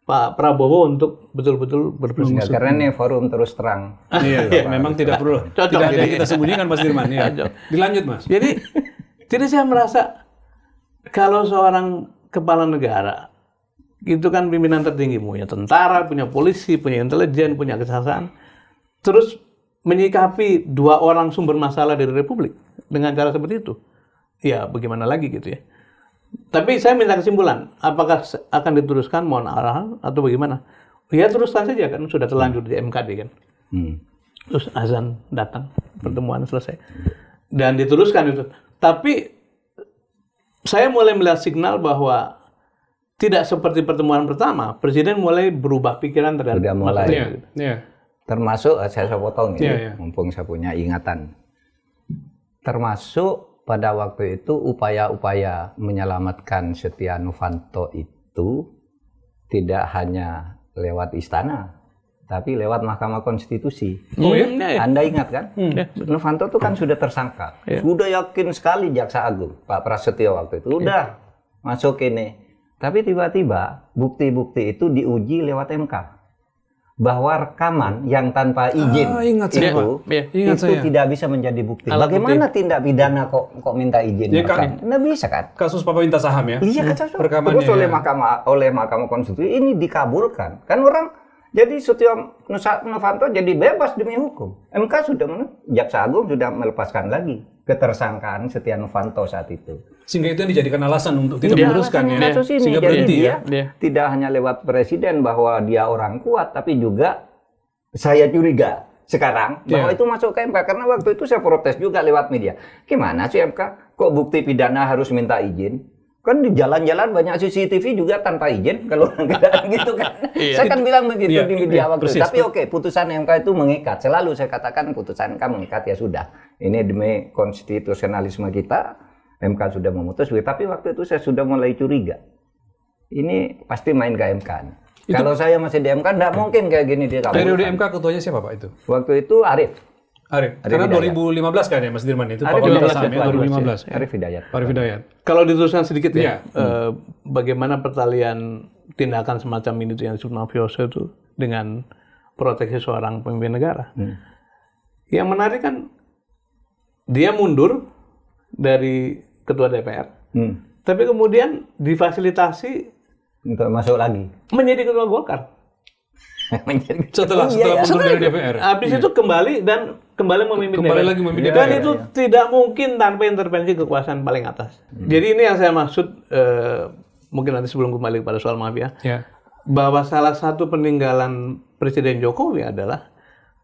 Prabowo untuk betul-betul berprestasi. Karena ini forum terus terang. Iya, memang tidak perlu. Tidak ada yang kita sembunyikan, Mas Dirman. Ya. Dilanjut, Mas. Jadi saya merasa kalau seorang kepala negara itu kan pimpinan tertinggi, punya tentara, punya polisi, punya intelijen, punya kejaksaan, terus menyikapi dua orang sumber masalah dari Republik dengan cara seperti itu, ya bagaimana lagi gitu ya. Tapi saya minta kesimpulan, apakah akan diteruskan, mohon arahan atau bagaimana? Ya teruskan saja kan, sudah terlanjur di MKD kan. Terus azan datang, pertemuan selesai. Dan diteruskan itu. Tapi saya mulai melihat signal bahwa tidak seperti pertemuan pertama, Presiden mulai berubah pikiran terhadap Sudah mulai. Iya. Termasuk saya potong Iya, ya, iya. mumpung saya punya ingatan. Termasuk pada waktu itu upaya-upaya menyelamatkan Setia Novanto itu tidak hanya lewat istana, tapi lewat Mahkamah Konstitusi. Oh ya? Anda ingat kan? Novanto itu kan sudah tersangka. Sudah yakin sekali Jaksa Agung, Pak Prasetyo waktu itu. Udah masuk ini. Tapi tiba-tiba bukti-bukti itu diuji lewat MK. Bahwa rekaman yang tanpa izin ingat saya, itu, Pak. Ingat itu saya. tidak bisa menjadi bukti. Alat Bagaimana tindak pidana kok minta izin? Ya, kan? Nggak bisa kan? Kasus Papa minta saham ya? Iya kan? Rekamannya, Terus oleh ya. Mahkamah Konstitusi ini dikabulkan. Kan orang jadi Setia Novanto jadi bebas demi hukum. MK sudah Jaksa Agung sudah melepaskan lagi ketersangkaan Setia Novanto saat itu. Sehingga itu yang dijadikan alasan untuk tidak meneruskan ya. Kasus ini. Sehingga Jadi berhenti dia ya. tidak hanya lewat presiden bahwa dia orang kuat, tapi juga saya curiga sekarang bahwa itu masuk ke MK. Karena waktu itu saya protes juga lewat media. Gimana sih MK? Kok bukti pidana harus minta izin? Kan di jalan-jalan banyak CCTV juga tanpa izin kalau gitu kan. Saya kan bilang begitu di media waktu itu. persis. Tapi oke, putusan MK itu mengikat. Selalu saya katakan putusan MK mengikat, ya sudah. Ini demi konstitusionalisme kita, MK sudah memutus. Tapi waktu itu saya sudah mulai curiga. Ini pasti main ke MK. Kalau saya masih di MK, nggak mungkin kayak gini dia kabulkan. Periode MK ketuanya siapa Pak itu? Waktu itu Arif Karena Hidayat. 2015 kan ya Mas Dirman itu? Arif Papa minta Hidayat, saham ya, 2015. Arif Hidayat. Arif Hidayat. Kalau diteruskan sedikit Iya. ya, bagaimana pertalian tindakan semacam ini tuh yang disebut mafioso itu dengan proteksi seorang pemimpin negara. Yang menarik kan dia mundur dari ketua DPR, tapi kemudian difasilitasi Untuk masuk lagi. menjadi ketua Golkar. Setelah mundur dari DPR. Habis itu kembali memimpin Kembali DPR. lagi memimpin Dan DPR. itu tidak mungkin tanpa intervensi kekuasaan paling atas. Jadi ini yang saya maksud, mungkin nanti sebelum kembali kepada soal mafia, Ya. bahwa salah satu peninggalan Presiden Jokowi adalah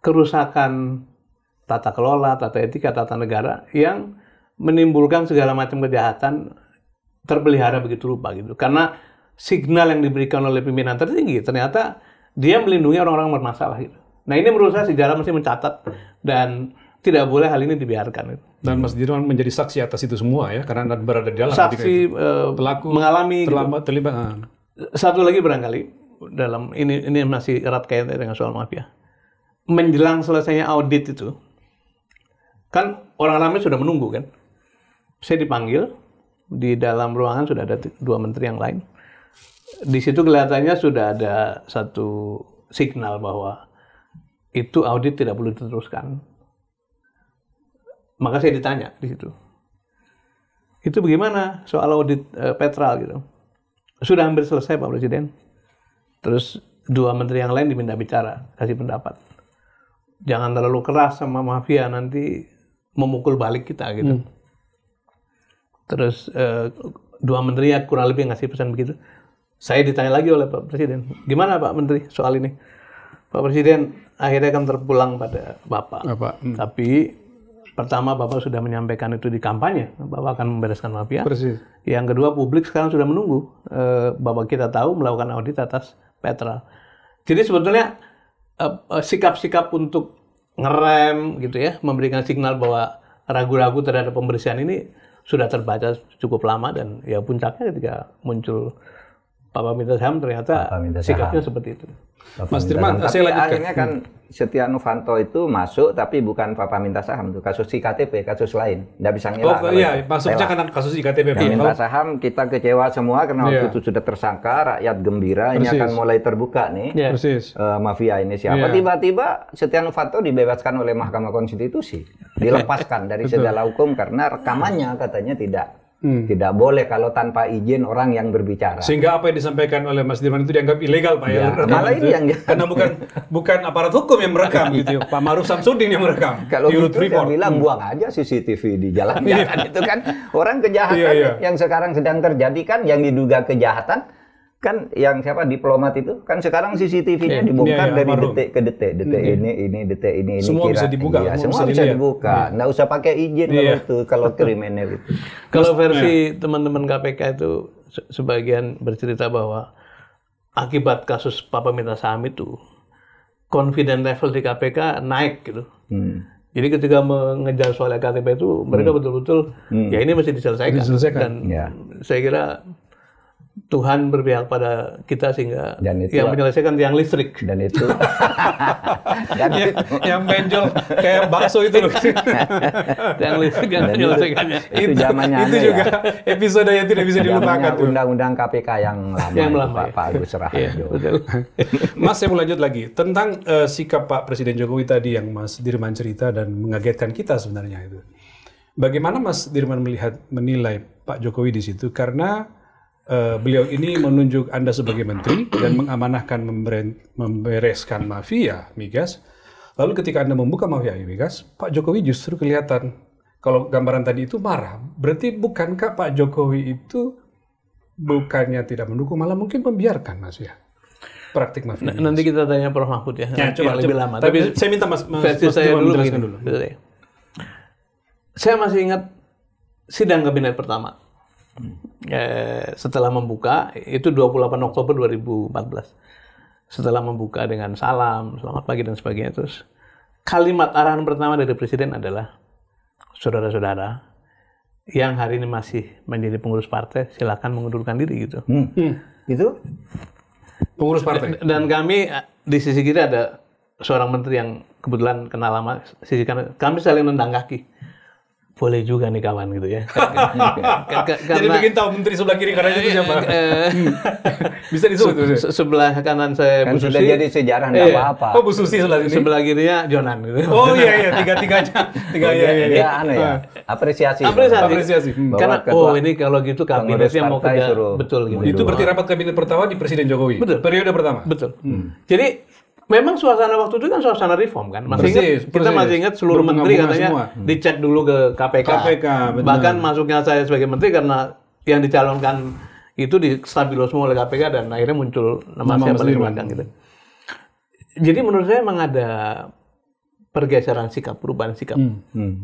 kerusakan tata kelola, tata etika, tata negara yang menimbulkan segala macam kejahatan terpelihara begitu rupa gitu. Karena signal yang diberikan oleh pimpinan tertinggi ternyata dia melindungi orang-orang bermasalah gitu. Nah ini menurut saya sejarah mesti mencatat dan tidak boleh hal ini dibiarkan. Gitu. Dan Mas Dirman menjadi saksi atas itu semua ya, karena Anda berada di dalam. Saksi pelaku mengalami terlibat. Satu lagi barangkali dalam ini masih erat kaitannya dengan soal mafia. Menjelang selesainya audit itu, kan orang ramai sudah menunggu kan. Saya dipanggil di dalam ruangan, sudah ada dua menteri yang lain. Di situ kelihatannya sudah ada satu signal bahwa itu audit tidak perlu diteruskan. Maka saya ditanya di situ. Itu bagaimana soal audit Petral gitu. Sudah hampir selesai Pak Presiden. Terus dua menteri yang lain diminta bicara, kasih pendapat. Jangan terlalu keras sama mafia, nanti memukul balik kita gitu. Terus dua menteri ya kurang lebih ngasih pesan begitu. Saya ditanya lagi oleh Pak Presiden, gimana Pak Menteri soal ini? Pak Presiden akhirnya kan terpulang pada Bapak. Tapi pertama Bapak sudah menyampaikan itu di kampanye, Bapak akan membereskan mafia. Persis. Yang kedua publik sekarang sudah menunggu bahwa kita tahu melakukan audit atas Petral. Jadi sebetulnya sikap-sikap untuk ngerem gitu ya, memberikan signal bahwa ragu-ragu terhadap pembersihan ini sudah terbaca cukup lama dan ya puncaknya ketika muncul Papa minta saham ternyata sikapnya seperti itu. Mas Dirman, saya lanjutkan. Akhirnya kan Setia Novanto itu masuk, tapi bukan Papa minta saham, itu kasus IKTP, kasus lain, nggak bisa ngelak. Oh iya, maksudnya karena kasus IKTP. Yang minta saham kita kecewa semua karena waktu itu sudah tersangka, rakyat gembira, ini akan mulai terbuka nih. Persis. Mafia ini siapa? Tiba-tiba Setia Novanto dibebaskan oleh Mahkamah Konstitusi, dilepaskan dari segala hukum karena rekamannya katanya tidak Tidak boleh kalau tanpa izin orang yang berbicara. Sehingga apa yang disampaikan oleh Mas Dirman itu dianggap ilegal, Pak. Ya, malah ini yang karena bukan aparat hukum yang merekam gitu. Pak Ma'ruf Samsudin yang merekam. Kalau di gitu saya bilang buang aja CCTV di jalan-jalan itu kan orang kejahatan yang sekarang sedang terjadi kan yang diduga kejahatan kan yang siapa diplomat itu kan sekarang CCTV-nya dibongkar dari detik ke detik, ini detik ini semua kira, bisa dibuka, semua bisa dibuka. Nggak usah pakai izin kalau itu kalau kriminal itu. Kalau versi teman-teman KPK itu sebagian bercerita bahwa akibat kasus Papa minta saham itu confident level di KPK naik gitu. Jadi ketika mengejar soal KTP itu mereka betul-betul ya ini mesti diselesaikan. Dan saya kira Tuhan berpihak pada kita sehingga yang menyelesaikan tiang listrik. Dan itu yang benjol kayak bakso itu loh. Tiang listrik yang menyelesaikannya. Itu zamannya itu juga episode yang tidak bisa dilupakan. Undang-undang KPK yang lama, Pak Agus Raharjo. Mas, saya mau lanjut lagi tentang sikap Pak Presiden Jokowi tadi yang Mas Dirman cerita dan mengagetkan kita sebenarnya itu. Bagaimana Mas Dirman menilai Pak Jokowi di situ? Karena beliau ini menunjuk Anda sebagai menteri dan mengamanahkan membereskan mafia migas. Lalu ketika Anda membuka mafia migas, Pak Jokowi justru kelihatan, kalau gambaran tadi itu marah. Berarti bukankah Pak Jokowi itu bukannya tidak mendukung, malah mungkin membiarkan Mas ya praktik mafia migas? Nanti kita tanya Prof. Mahfud ya, coba, lebih lama. Tapi saya minta Mas versi saya dulu dulu. Saya masih ingat sidang kabinet pertama. Setelah membuka itu 28 Oktober 2014. Setelah membuka dengan salam, selamat pagi dan sebagainya, terus kalimat arahan pertama dari Presiden adalah saudara-saudara yang hari ini masih menjadi pengurus partai silakan mengundurkan diri gitu. Itu pengurus partai. Dan kami di sisi kiri ada seorang menteri yang kebetulan kenal lama, sisi kanan kami saling nendang kaki. Boleh juga nih kawan gitu ya. Jadi bikin tahu menteri sebelah kiri karena itu siapa? Bisa disebut. Sebelah kanan saya kan Bu Susi. Sudah jadi sejarah nggak apa-apa. Oh, Bu Susi sebelah sini. Sebelah kirinya Jonan gitu. Oh iya tiga-tiganya. Dia apresiasi. Karena ini kalau gitu kabinetnya mau kerja betul gitu. Itu berarti rapat kabinet pertama di Presiden Jokowi. Betul. Periode pertama. Betul. Jadi memang suasana waktu itu kan suasana reform kan. Kita masih ingat seluruh menteri katanya dicek dulu ke KPK. Bahkan masuknya saya sebagai menteri karena yang dicalonkan itu di stabilo semua oleh KPK dan akhirnya muncul nama saya paling belakang gitu. Jadi menurut saya memang ada pergeseran sikap, perubahan sikap.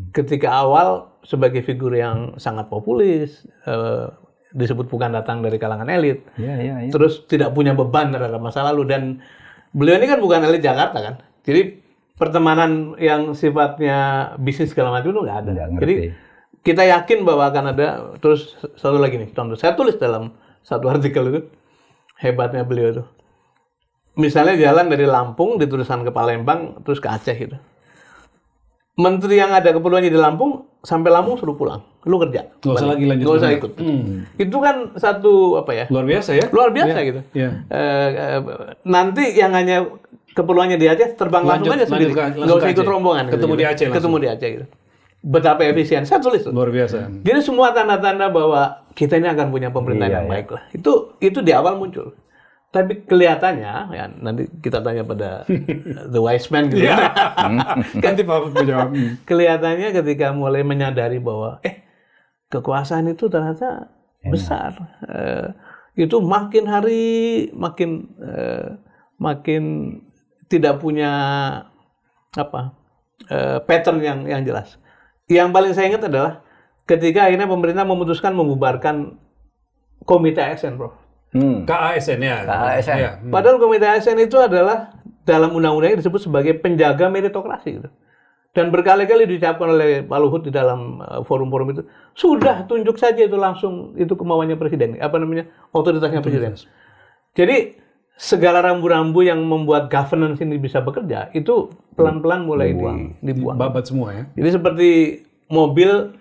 Ketika awal sebagai figur yang sangat populis, disebut bukan datang dari kalangan elit, terus tidak punya beban terhadap masa lalu, dan beliau ini kan bukan elit Jakarta kan, jadi pertemanan yang sifatnya bisnis segala macam itu nggak ada. Jadi kita yakin bahwa akan ada. Terus satu lagi nih contoh, saya tulis dalam satu artikel itu hebatnya beliau itu. Misalnya jalan dari Lampung dituliskan ke Palembang terus ke Aceh gitu. Menteri yang ada keperluannya di Lampung sampai Lampung suruh pulang, lu kerja. Nggak usah lagi lanjut. Nggak usah ikut. Itu kan satu apa ya? Luar biasa ya? Luar biasa gitu. Nanti yang hanya keperluannya di Aceh terbang langsung aja sendiri, nggak usah ikut rombongan. Ketemu di Aceh. Ketemu di Aceh gitu. Betapa efisien. Saya tulis tuh. Luar biasa. Jadi semua tanda-tanda bahwa kita ini akan punya pemerintahan yang baik lah. Itu di awal muncul. Tapi kelihatannya, ya nanti kita tanya pada the wise man gitu. Nanti Pak menjawab. Kelihatannya ketika mulai menyadari bahwa kekuasaan itu ternyata besar. Itu makin hari makin tidak punya pattern yang jelas. Yang paling saya ingat adalah ketika akhirnya pemerintah memutuskan membubarkan komite ASN, Prof. KASN ya. KASN. Ya. Padahal komite ASN itu adalah dalam undang-undangnya disebut sebagai penjaga meritokrasi gitu. Dan berkali-kali diucapkan oleh Pak Luhut di dalam forum-forum itu, sudah tunjuk saja itu langsung itu kemauannya presiden, otoritasnya presiden. Jadi segala rambu-rambu yang membuat governance ini bisa bekerja itu pelan-pelan mulai dibuang. Babat semua ya. Jadi seperti mobil,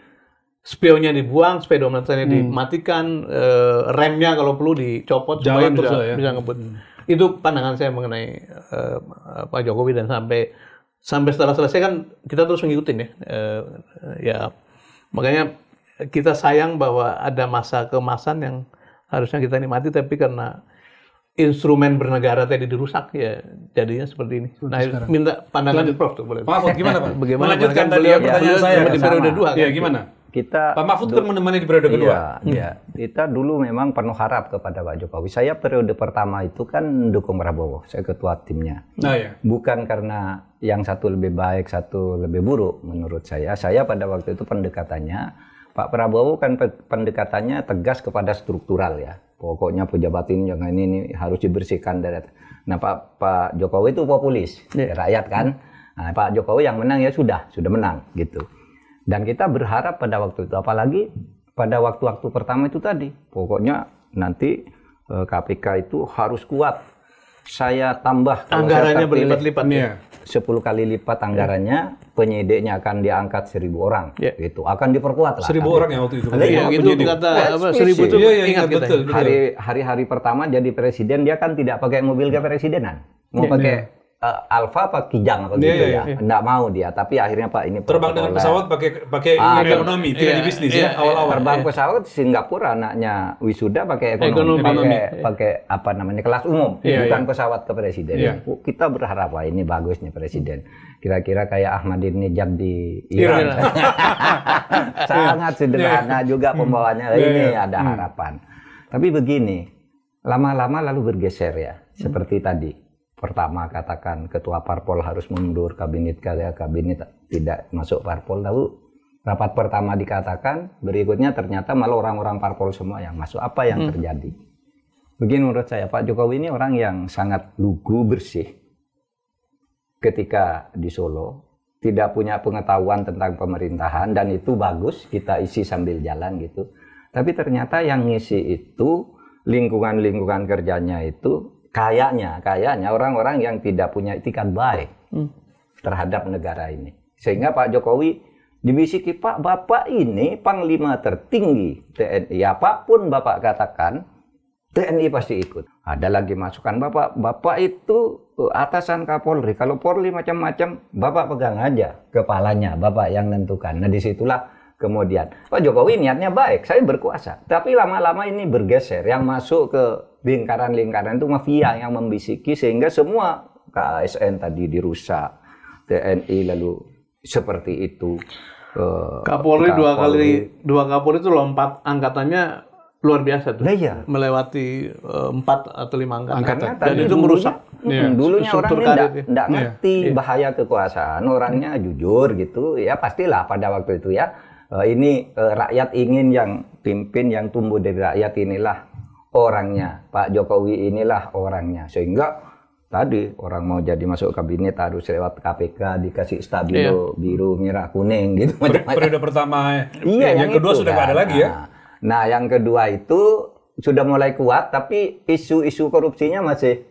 spionnya dibuang, speedometernya dimatikan, remnya kalau perlu dicopot supaya bisa ngebut. Itu pandangan saya mengenai Pak Jokowi, dan sampai setelah selesai kan kita terus mengikutin ya. Makanya kita sayang bahwa ada masa keemasan yang harusnya kita nikmati, tapi karena instrumen bernegara tadi dirusak, ya jadinya seperti ini. Nah, minta pandangan Prof. Tuh, boleh. Pak Mahfud gimana Pak? Bagaimana Melanjutkan pandangan tadi beliau pertanyaan saya. di periode 2 Iya, kan? gimana? Kita Pak Mahfud kan menemani di periode kedua. Iya. Kita dulu memang penuh harap kepada Pak Jokowi. Saya periode pertama itu kan mendukung Prabowo, saya ketua timnya. Nah, ya. Bukan karena yang satu lebih baik, satu lebih buruk menurut saya. Saya pada waktu itu pendekatannya, Pak Prabowo kan pendekatannya tegas kepada struktural ya. Pokoknya pejabat ini jangan ini harus dibersihkan dari. Nah Pak Jokowi itu populis, rakyat kan. Nah, Pak Jokowi yang menang ya sudah menang gitu. Dan kita berharap pada waktu itu, apalagi pada waktu-waktu pertama itu tadi, pokoknya nanti KPK itu harus kuat. Saya tambah anggarannya berlipat-lipat ya. 10 kali lipat anggarannya, penyidiknya akan diangkat 1.000 orang, gitu. Akan diperkuat lah. 1.000 orang yang waktu itu. Iya, gitu kata 1.000 itu ingat kita. Betul. Hari-hari pertama jadi presiden dia kan tidak pakai mobil kepresidenan, mau pakai Alfa apa Kijang apa gitu ya. Enggak mau dia, tapi akhirnya Pak ini terbang dengan pesawat pakai ekonomi, tidak di bisnis ya awal-awal. Terbang pesawat Singapura anaknya wisuda pakai ekonomi. Pakai apa namanya kelas umum, bukan pesawat kepresidenan. Kita berharap wah ini bagus nih presiden. Kira-kira kayak Ahmadinejad di Iran. Sangat sederhana juga pembawanya. Ini ada harapan. Tapi begini, lama-lama lalu bergeser ya, seperti tadi. Pertama katakan ketua parpol harus mundur, kabinet tidak masuk parpol. Lalu rapat pertama dikatakan, berikutnya ternyata malah orang-orang parpol semua yang masuk. Apa yang terjadi? Begini menurut saya, Pak Jokowi ini orang yang sangat lugu bersih. Ketika di Solo, tidak punya pengetahuan tentang pemerintahan, dan itu bagus, kita isi sambil jalan gitu. Tapi ternyata yang ngisi itu, lingkungan-lingkungan kerjanya itu, kayaknya orang-orang yang tidak punya itikat baik terhadap negara ini. Sehingga Pak Jokowi dibisiki, Pak, Bapak ini panglima tertinggi TNI. Apapun Bapak katakan, TNI pasti ikut. Ada lagi masukan Bapak itu atasan Kapolri. Kalau Polri macam-macam, Bapak pegang aja kepalanya, Bapak yang nentukan. Nah disitulah kemudian Pak Jokowi niatnya baik, saya berkuasa. Tapi lama-lama ini bergeser, yang masuk ke lingkaran-lingkaran itu mafia yang membisiki, sehingga semua KASN tadi dirusak, TNI lalu seperti itu. Kapolri dua Kapolri itu lompat angkatannya luar biasa tuh. Iya. Melewati 4 atau 5 angkatan. Dan itu merusak. Dulunya orang ini enggak ngerti bahaya kekuasaan, orangnya jujur gitu. Ya pastilah pada waktu itu ya. Ini rakyat ingin yang pimpin yang tumbuh dari rakyat, inilah orangnya. Pak Jokowi inilah orangnya. Sehingga tadi orang mau jadi masuk kabinet harus lewat KPK, dikasih stabilo biru, merah, kuning gitu. Periode pertama iya, yang kedua sudah nggak ada lagi ya. Nah yang kedua itu sudah mulai kuat, tapi isu-isu korupsinya masih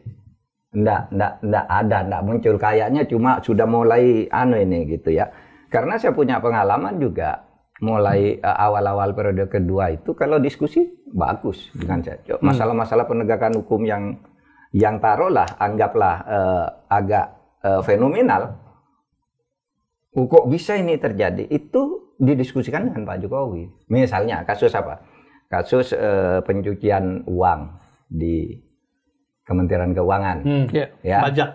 enggak muncul. Kayaknya cuma sudah mulai ini gitu ya. Karena saya punya pengalaman juga, mulai awal-awal periode kedua itu kalau diskusi bagus dengan saya. Masalah-masalah penegakan hukum yang taruhlah, anggaplah agak fenomenal. Kok bisa ini terjadi? Itu didiskusikan dengan Pak Jokowi. Misalnya kasus apa? Kasus pencucian uang di Kementerian Keuangan. Ya. Pajak.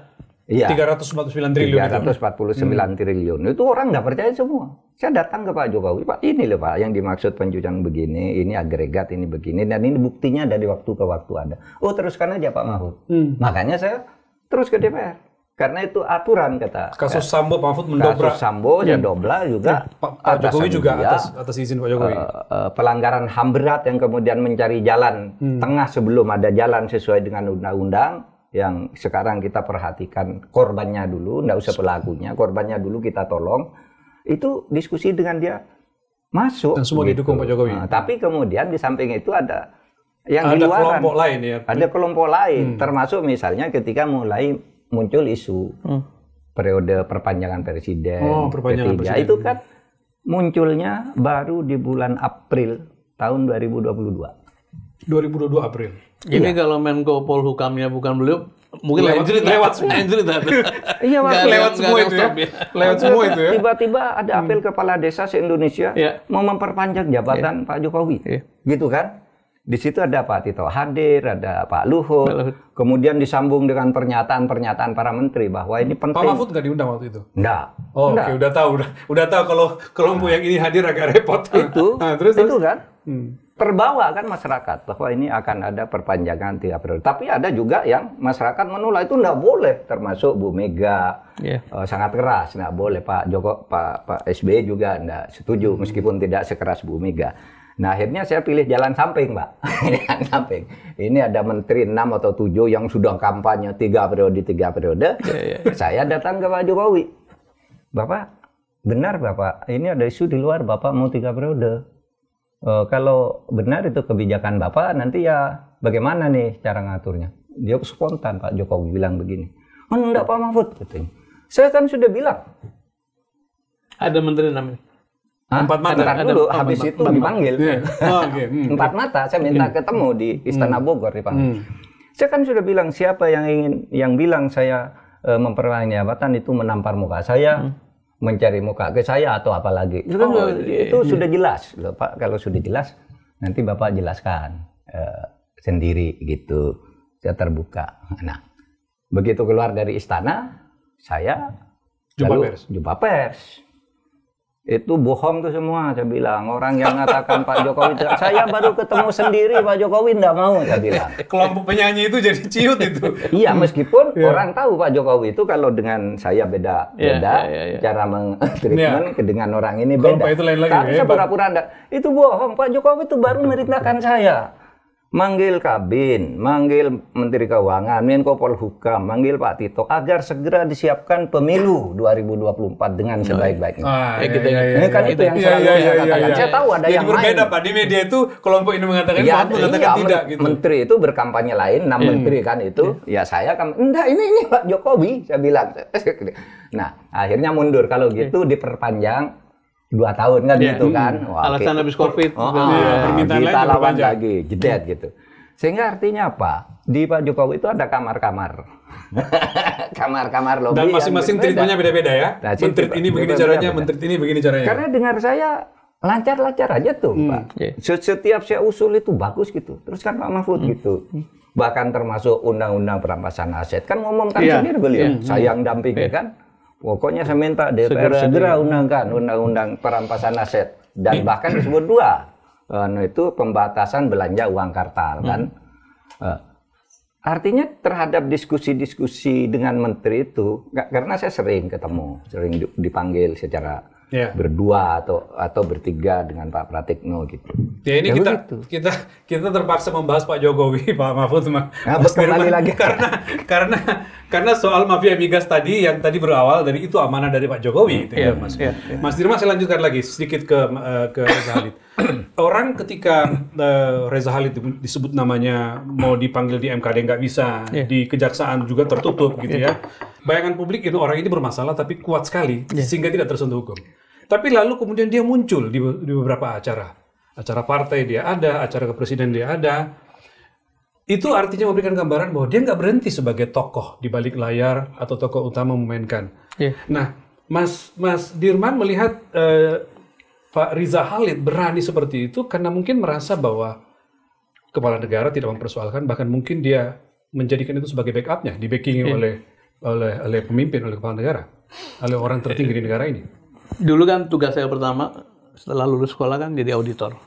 Iya. 349 triliun. 349 triliun. Itu orang nggak percaya semua. Saya datang ke Pak Jokowi, Pak, ini loh Pak, yang dimaksud pencucian begini, ini agregat, ini begini, dan ini buktinya dari waktu ke waktu ada. Oh, teruskan aja Pak Mahfud. Makanya saya terus ke DPR. Karena itu aturan kata. Kasus Sambo Pak Mahfud mendobrak. Kasus Sambo ya dobrak juga. Pak Jokowi juga atas izin Pak Jokowi. Pelanggaran HAM berat yang kemudian mencari jalan tengah sebelum ada jalan sesuai dengan undang-undang. Yang sekarang kita perhatikan korbannya dulu, enggak usah pelakunya, korbannya dulu kita tolong. Itu diskusi dengan dia masuk. Dan semua gitu. Didukung Pak Jokowi. Nah, tapi kemudian di samping itu ada yang ada di luaran. Kelompok lain ya. Ada kelompok lain, termasuk misalnya ketika mulai muncul isu periode perpanjangan presiden, perpanjangan presiden. Itu kan munculnya baru di bulan April tahun 2022. 2022 April. Ini kalau Menko Polhukamnya bukan beliau, mungkin lain cerita. lewat semua. Lain cerita. Iya, Pak. Lewat semua itu ya. Lewat semua itu ya. Tiba-tiba ada apel kepala desa se-Indonesia mau memperpanjang jabatan Pak Jokowi. Gitu kan? Di situ ada Pak Tito hadir, ada Pak Luhut. Kemudian disambung dengan pernyataan-pernyataan para menteri bahwa ini penting. Pak Mahfud nggak diundang waktu itu? Enggak. Oh, oke, udah tahu kalau kelompok yang ini hadir agak repot. Itu, terus. itu kan terbawa kan masyarakat bahwa ini akan ada perpanjangan 3 periode. Tapi ada juga yang masyarakat menolak, itu enggak boleh, termasuk Bu Mega sangat keras, enggak boleh. Pak SBY juga enggak setuju meskipun tidak sekeras Bu Mega. Nah, akhirnya saya pilih jalan samping, Pak. Jalan samping. Ini ada menteri 6 atau 7 yang sudah kampanye 3 periode. Saya datang ke Pak Jokowi. Bapak, benar Bapak, ini ada isu di luar Bapak mau 3 periode. Kalau benar itu kebijakan Bapak, nanti ya bagaimana nih cara ngaturnya? Dia spontan, Pak Jokowi bilang begini. Oh, enggak Pak Mahfud, katanya. Saya kan sudah bilang. Ada menteri namanya. Empat mata. Dulu, habis itu dipanggil. Okay. 4 mata, saya minta ketemu di Istana Bogor dipanggil. Saya kan sudah bilang, siapa yang bilang saya memperpanjang jabatan itu menampar muka saya, mencari muka ke saya atau apa lagi. Itu sudah jelas, loh, Pak. Kalau sudah jelas, nanti Bapak jelaskan sendiri gitu. Saya terbuka. Nah, begitu keluar dari istana, saya jumpa pers. Itu bohong tuh semua, saya bilang. Orang yang mengatakan Pak Jokowi, saya baru ketemu sendiri, Pak Jokowi enggak mau, saya bilang. Kelompok penyanyi itu jadi ciut itu. Iya, meskipun orang tahu Pak Jokowi itu kalau dengan saya beda cara treatment dengan orang ini beda. Itu lain lagi. Tapi saya pura-pura enggak. Itu bohong, Pak Jokowi itu baru merintahkan saya. Manggil Kabin, manggil Menteri Keuangan, Menko Polhukam, manggil Pak Tito agar segera disiapkan pemilu 2024 dengan sebaik-baiknya. Kan itu yang selalu saya katakan. Saya tahu ada jadi yang berbeda, lain. Pak. Di media itu kelompok ini mengatakan, mengatakan tidak. Gitu. Menteri itu berkampanye lain, 6 menteri kan itu. Ya saya kan, enggak ini Pak Jokowi, saya bilang. Nah, akhirnya mundur. Kalau gitu diperpanjang 2 tahun kan gitu kan. Wah, alasan habis COVID. Permintaan kita lain lawan lagi, jedet gitu. Sehingga artinya apa? Di Pak Jokowi itu ada kamar-kamar. Kamar-kamar lobby. Dan masing-masing treatmentnya beda-beda ya. Nah, menteri ini begini caranya, menteri ini begini caranya. Karena dengar saya lancar-lancar aja tuh, Pak. Setiap saya usul itu bagus gitu. Terus kan Pak Mahfud gitu. Bahkan termasuk undang-undang perampasan aset. Kan ngomongkan sendiri beliau. Saya yang dampingi kan. Pokoknya saya minta DPR segera undangkan undang-undang perampasan aset. Dan bahkan disebut 2. Itu pembatasan belanja uang kartal kan. Artinya terhadap diskusi-diskusi dengan menteri itu, karena saya sering ketemu, sering dipanggil secara berdua atau bertiga dengan Pak Pratikno gitu. Ya ini kita terpaksa membahas Pak Jokowi, Pak Mahfud, kembali lagi karena soal mafia migas tadi yang tadi berawal dari itu amanah dari Pak Jokowi. Mas Dirman, saya lanjutkan lagi sedikit ke Reza Halid. Orang ketika Reza Halid disebut namanya mau dipanggil di MKD nggak bisa, di kejaksaan juga tertutup gitu ya. Bayangan publik itu orang ini bermasalah tapi kuat sekali sehingga tidak tersentuh hukum. Tapi lalu kemudian dia muncul di beberapa acara partai dia ada, acara kepresiden dia ada. Itu artinya memberikan gambaran bahwa dia nggak berhenti sebagai tokoh di balik layar atau tokoh utama memainkan. Nah, Mas Dirman melihat Pak Riza Halid berani seperti itu karena mungkin merasa bahwa kepala negara tidak mempersoalkan, bahkan mungkin dia menjadikan itu sebagai backupnya, di-backingi oleh pemimpin, oleh kepala negara, oleh orang tertinggi di negara ini. Dulu kan tugas saya pertama setelah lulus sekolah kan jadi auditor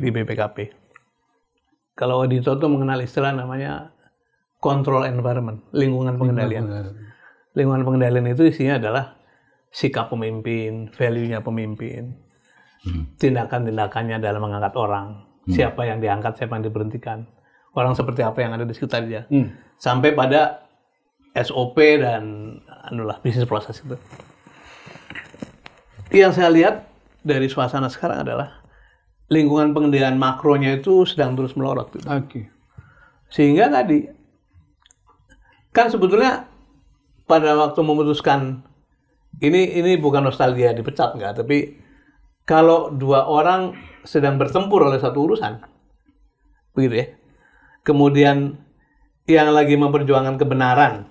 di BPKP. Kalau auditor itu mengenal istilah namanya control environment, lingkungan pengendalian. Lingkungan pengendalian itu isinya adalah sikap pemimpin, value-nya pemimpin, tindakan-tindakannya dalam mengangkat orang, siapa yang diangkat, siapa yang diberhentikan, orang seperti apa yang ada di sekitar dia, sampai pada SOP dan bisnis proses itu. Yang saya lihat dari suasana sekarang adalah lingkungan pengendalian makronya itu sedang terus melorot. Gitu. Sehingga tadi, kan sebetulnya pada waktu memutuskan, ini bukan nostalgia dipecat enggak, tapi kalau 2 orang sedang bertempur oleh satu urusan, begitu ya. Kemudian yang lagi memperjuangkan kebenaran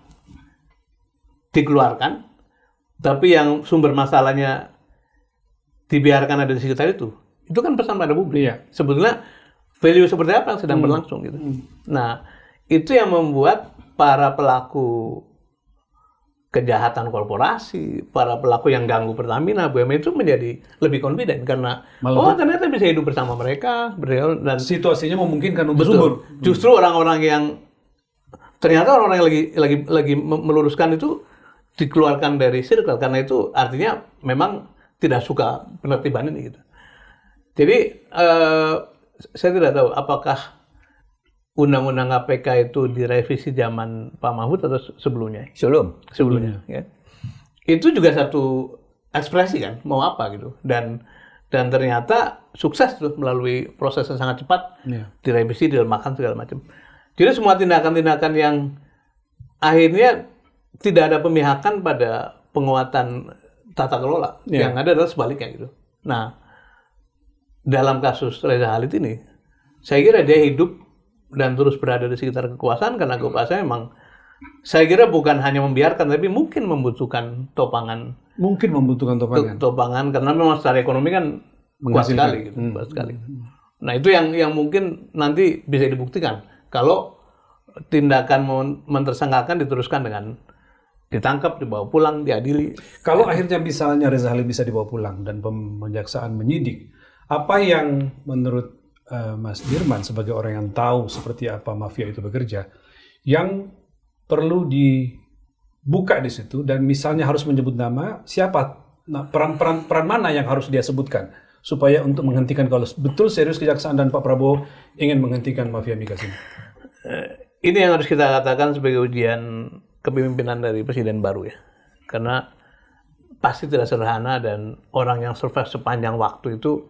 dikeluarkan, tapi yang sumber masalahnya dibiarkan ada di sekitar itu kan pesan pada publik. Iya. Sebetulnya value seperti apa yang sedang berlangsung gitu. Nah, itu yang membuat para pelaku kejahatan korporasi, para pelaku yang ganggu Pertamina, BUMN itu menjadi lebih confident karena ternyata bisa hidup bersama mereka, dan situasinya memungkinkan untuk betul. subur. Justru orang-orang yang ternyata orang-orang yang lagi meluruskan itu dikeluarkan dari circle karena itu artinya memang tidak suka penertiban ini gitu. Jadi saya tidak tahu apakah Undang-Undang KPK itu direvisi zaman Pak Mahfud atau sebelumnya? Sebelumnya. Ya. Itu juga satu ekspresi kan, mau apa gitu. Dan ternyata sukses tuh melalui proses yang sangat cepat, direvisi, dilemahkan segala macam. Jadi semua tindakan-tindakan yang akhirnya tidak ada pemihakan pada penguatan tata kelola. Yang ada adalah sebaliknya gitu. Nah, dalam kasus Reza Khalid ini, saya kira dia hidup dan terus berada di sekitar kekuasaan karena kekuasaan memang saya kira bukan hanya membiarkan tapi mungkin membutuhkan topangan. Topangan karena memang secara ekonomi kan kuat sekali gitu, kuat sekali. Nah, itu yang mungkin nanti bisa dibuktikan kalau tindakan mentersangkakan diteruskan dengan ditangkap, dibawa pulang, diadili. Kalau akhirnya misalnya Reza Khalid bisa dibawa pulang dan penjaksaan menyidik, apa yang menurut Mas Dirman sebagai orang yang tahu seperti apa mafia itu bekerja, yang perlu dibuka di situ dan misalnya harus menyebut nama siapa, peran mana yang harus dia sebutkan supaya untuk menghentikan kalau betul serius Kejaksaan dan Pak Prabowo ingin menghentikan mafia migas ini? Ini yang harus kita katakan sebagai ujian kepemimpinan dari presiden baru ya, karena pasti tidak sederhana dan orang yang survive sepanjang waktu itu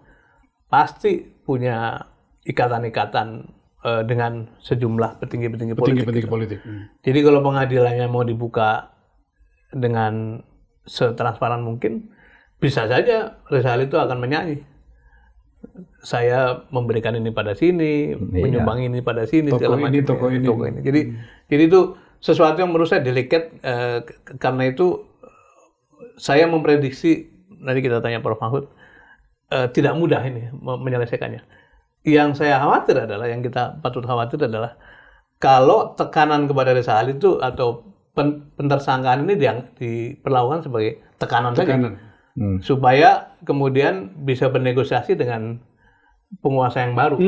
pasti punya ikatan-ikatan dengan sejumlah petinggi-petinggi politik. Jadi kalau pengadilannya mau dibuka dengan setransparan mungkin, bisa saja Reza Khalid itu akan menyanyi. Saya memberikan ini pada sini, menyumbang ini pada sini, toko ini. Jadi itu sesuatu yang menurut saya delicate, karena itu saya memprediksi, nanti kita tanya Prof. Mahfud, tidak mudah ini menyelesaikannya. Yang saya khawatir adalah, yang kita patut khawatir adalah kalau tekanan kepada Reza Khalid itu atau pentersangkaan ini diperlakukan sebagai tekanan. Saja. Supaya kemudian bisa bernegosiasi dengan penguasa yang baru.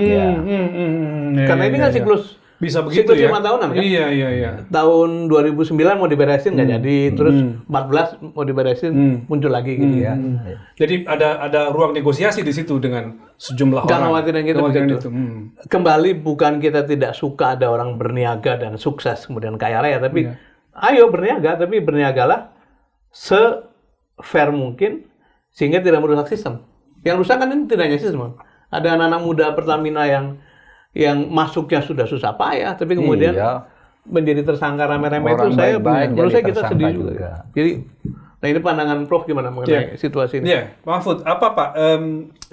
Karena ini kan siklus bisa begitu ya. 5 tahunan kan? Iya. Tahun 2009 mau diberesin nggak jadi, terus 14 mau diberesin muncul lagi gitu ya. Jadi ada ruang negosiasi di situ dengan sejumlah Jangan orang. Khawatirin kita. Kembali bukan kita tidak suka ada orang berniaga dan sukses kemudian kaya raya, tapi ayo berniaga, tapi berniagalah se-fair mungkin sehingga tidak merusak sistem. Yang rusak kan ini tidak hanya sistem. Ada anak-anak muda Pertamina yang masuknya sudah susah payah, tapi kemudian menjadi tersangka rame-rame itu menurut saya kita sedih juga. Jadi, nah ini pandangan Prof gimana mengenai situasi ini? Pak Mahfud, apa Pak?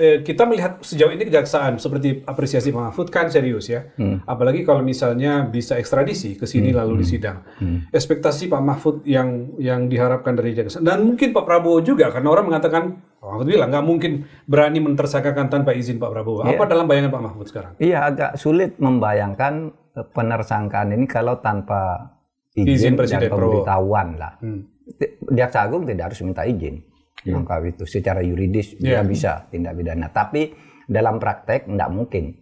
Kita melihat sejauh ini Kejaksaan seperti apresiasi Pak Mahfud kan serius ya. Apalagi kalau misalnya bisa ekstradisi ke sini lalu disidang. Ekspektasi Pak Mahfud yang diharapkan dari Kejaksaan dan mungkin Pak Prabowo juga, karena orang mengatakan Pak Mahfud bilang nggak mungkin berani mentersangkakan tanpa izin Pak Prabowo. Apa dalam bayangan Pak Mahfud sekarang? Iya, agak sulit membayangkan penersangkaan ini kalau tanpa izin Presiden dan pemberitahuan lah. Jaksa Agung tidak harus minta izin. Maka itu secara yuridis dia bisa tindak pidana. Tapi dalam praktek tidak mungkin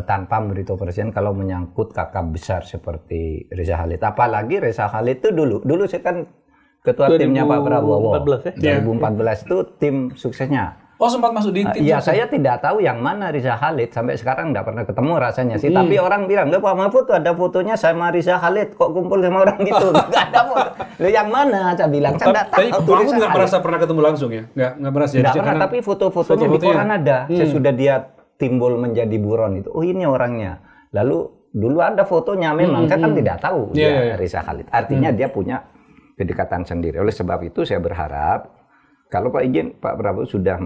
tanpa memberitahu Presiden kalau menyangkut kakak besar seperti Reza Khalid. Apalagi Reza Khalid itu dulu saya kan ketua timnya Pak Prabowo. 2014 itu tim suksesnya. Oh, sempat masuk di tim. Iya, saya tidak tahu yang mana Reza Khalid, sampai sekarang tidak pernah ketemu rasanya sih. Tapi orang bilang, "Loh, Pak Mahfud tuh ada fotonya sama Reza Khalid, kok kumpul sama orang gitu?" Enggak ada foto. Loh, yang mana? Saya bilang, saya tidak tahu. Tapi Pak Mahfud nggak merasa pernah ketemu langsung ya? Nggak merasa. Tidak pernah, tapi foto-fotonya di koran ada. Sesudah dia timbul menjadi buron itu, oh ini orangnya. Lalu dulu ada fotonya memang, saya kan tidak tahu Reza Khalid. Artinya dia punya kedekatan sendiri. Oleh sebab itu saya berharap kalau Pak izin, Pak Prabowo sudah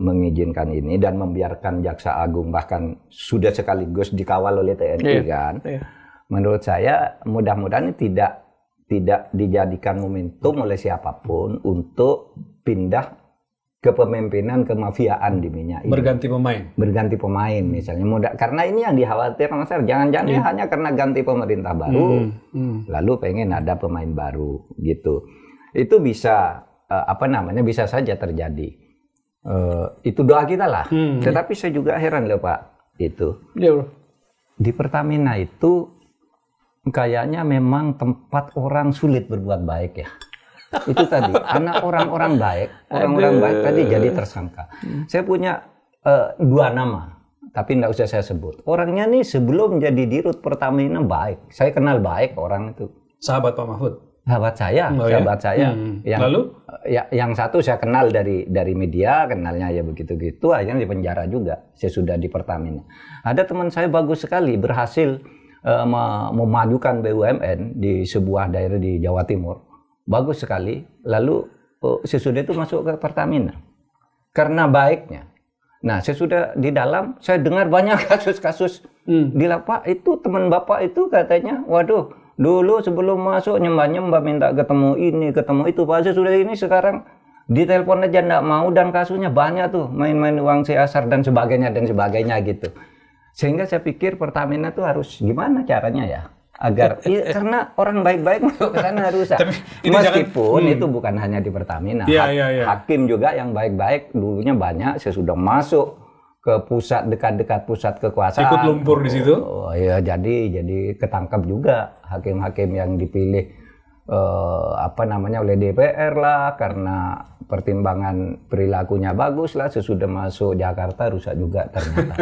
mengizinkan ini dan membiarkan Jaksa Agung bahkan sudah sekaligus dikawal oleh TNI kan. Menurut saya mudah-mudahan tidak dijadikan momentum oleh siapapun untuk pindah kepemimpinan kemafiaan di minyak ini. Berganti pemain misalnya. Karena ini yang dikhawatirkan Mas Ar, jangan-jangan hanya karena ganti pemerintah baru, lalu pengen ada pemain baru gitu. Itu bisa bisa saja terjadi. Itu doa kita lah. Tetapi saya juga heran loh Pak, itu. Di Pertamina itu kayaknya memang tempat orang sulit berbuat baik ya. Itu tadi, anak orang-orang baik tadi jadi tersangka. Saya punya 2 nama, tapi nggak usah saya sebut. Orangnya nih sebelum jadi dirut Pertamina baik. Saya kenal baik orang itu. Sahabat Pak Mahfud? Sahabat saya. Yang satu saya kenal dari media, kenalnya ya begitu-gitu, akhirnya di penjara juga. Saya sudah di Pertamina. Ada teman saya bagus sekali, berhasil memajukan BUMN di sebuah daerah di Jawa Timur. Bagus sekali. Lalu sesudah itu masuk ke Pertamina. Karena baiknya. Nah, sesudah di dalam, saya dengar banyak kasus-kasus di lapak itu, teman Bapak itu katanya, waduh, dulu sebelum masuk nyembah-nyembah minta ketemu ini, ketemu itu. Pak sudah ini sekarang ditelepon aja enggak mau dan kasusnya banyak tuh. Main-main uang CSR dan sebagainya gitu. Sehingga saya pikir Pertamina tuh harus gimana caranya ya? Agar karena orang baik-baik masuk ke sana rusak. Meskipun itu bukan hanya di Pertamina. Hakim juga yang baik-baik dulunya banyak, sesudah masuk ke pusat dekat-dekat pusat kekuasaan. Ikut lumpur di situ. Oh iya, jadi ketangkap juga hakim-hakim yang dipilih oleh DPR lah, karena pertimbangan perilakunya bagus lah, sesudah masuk Jakarta rusak juga ternyata.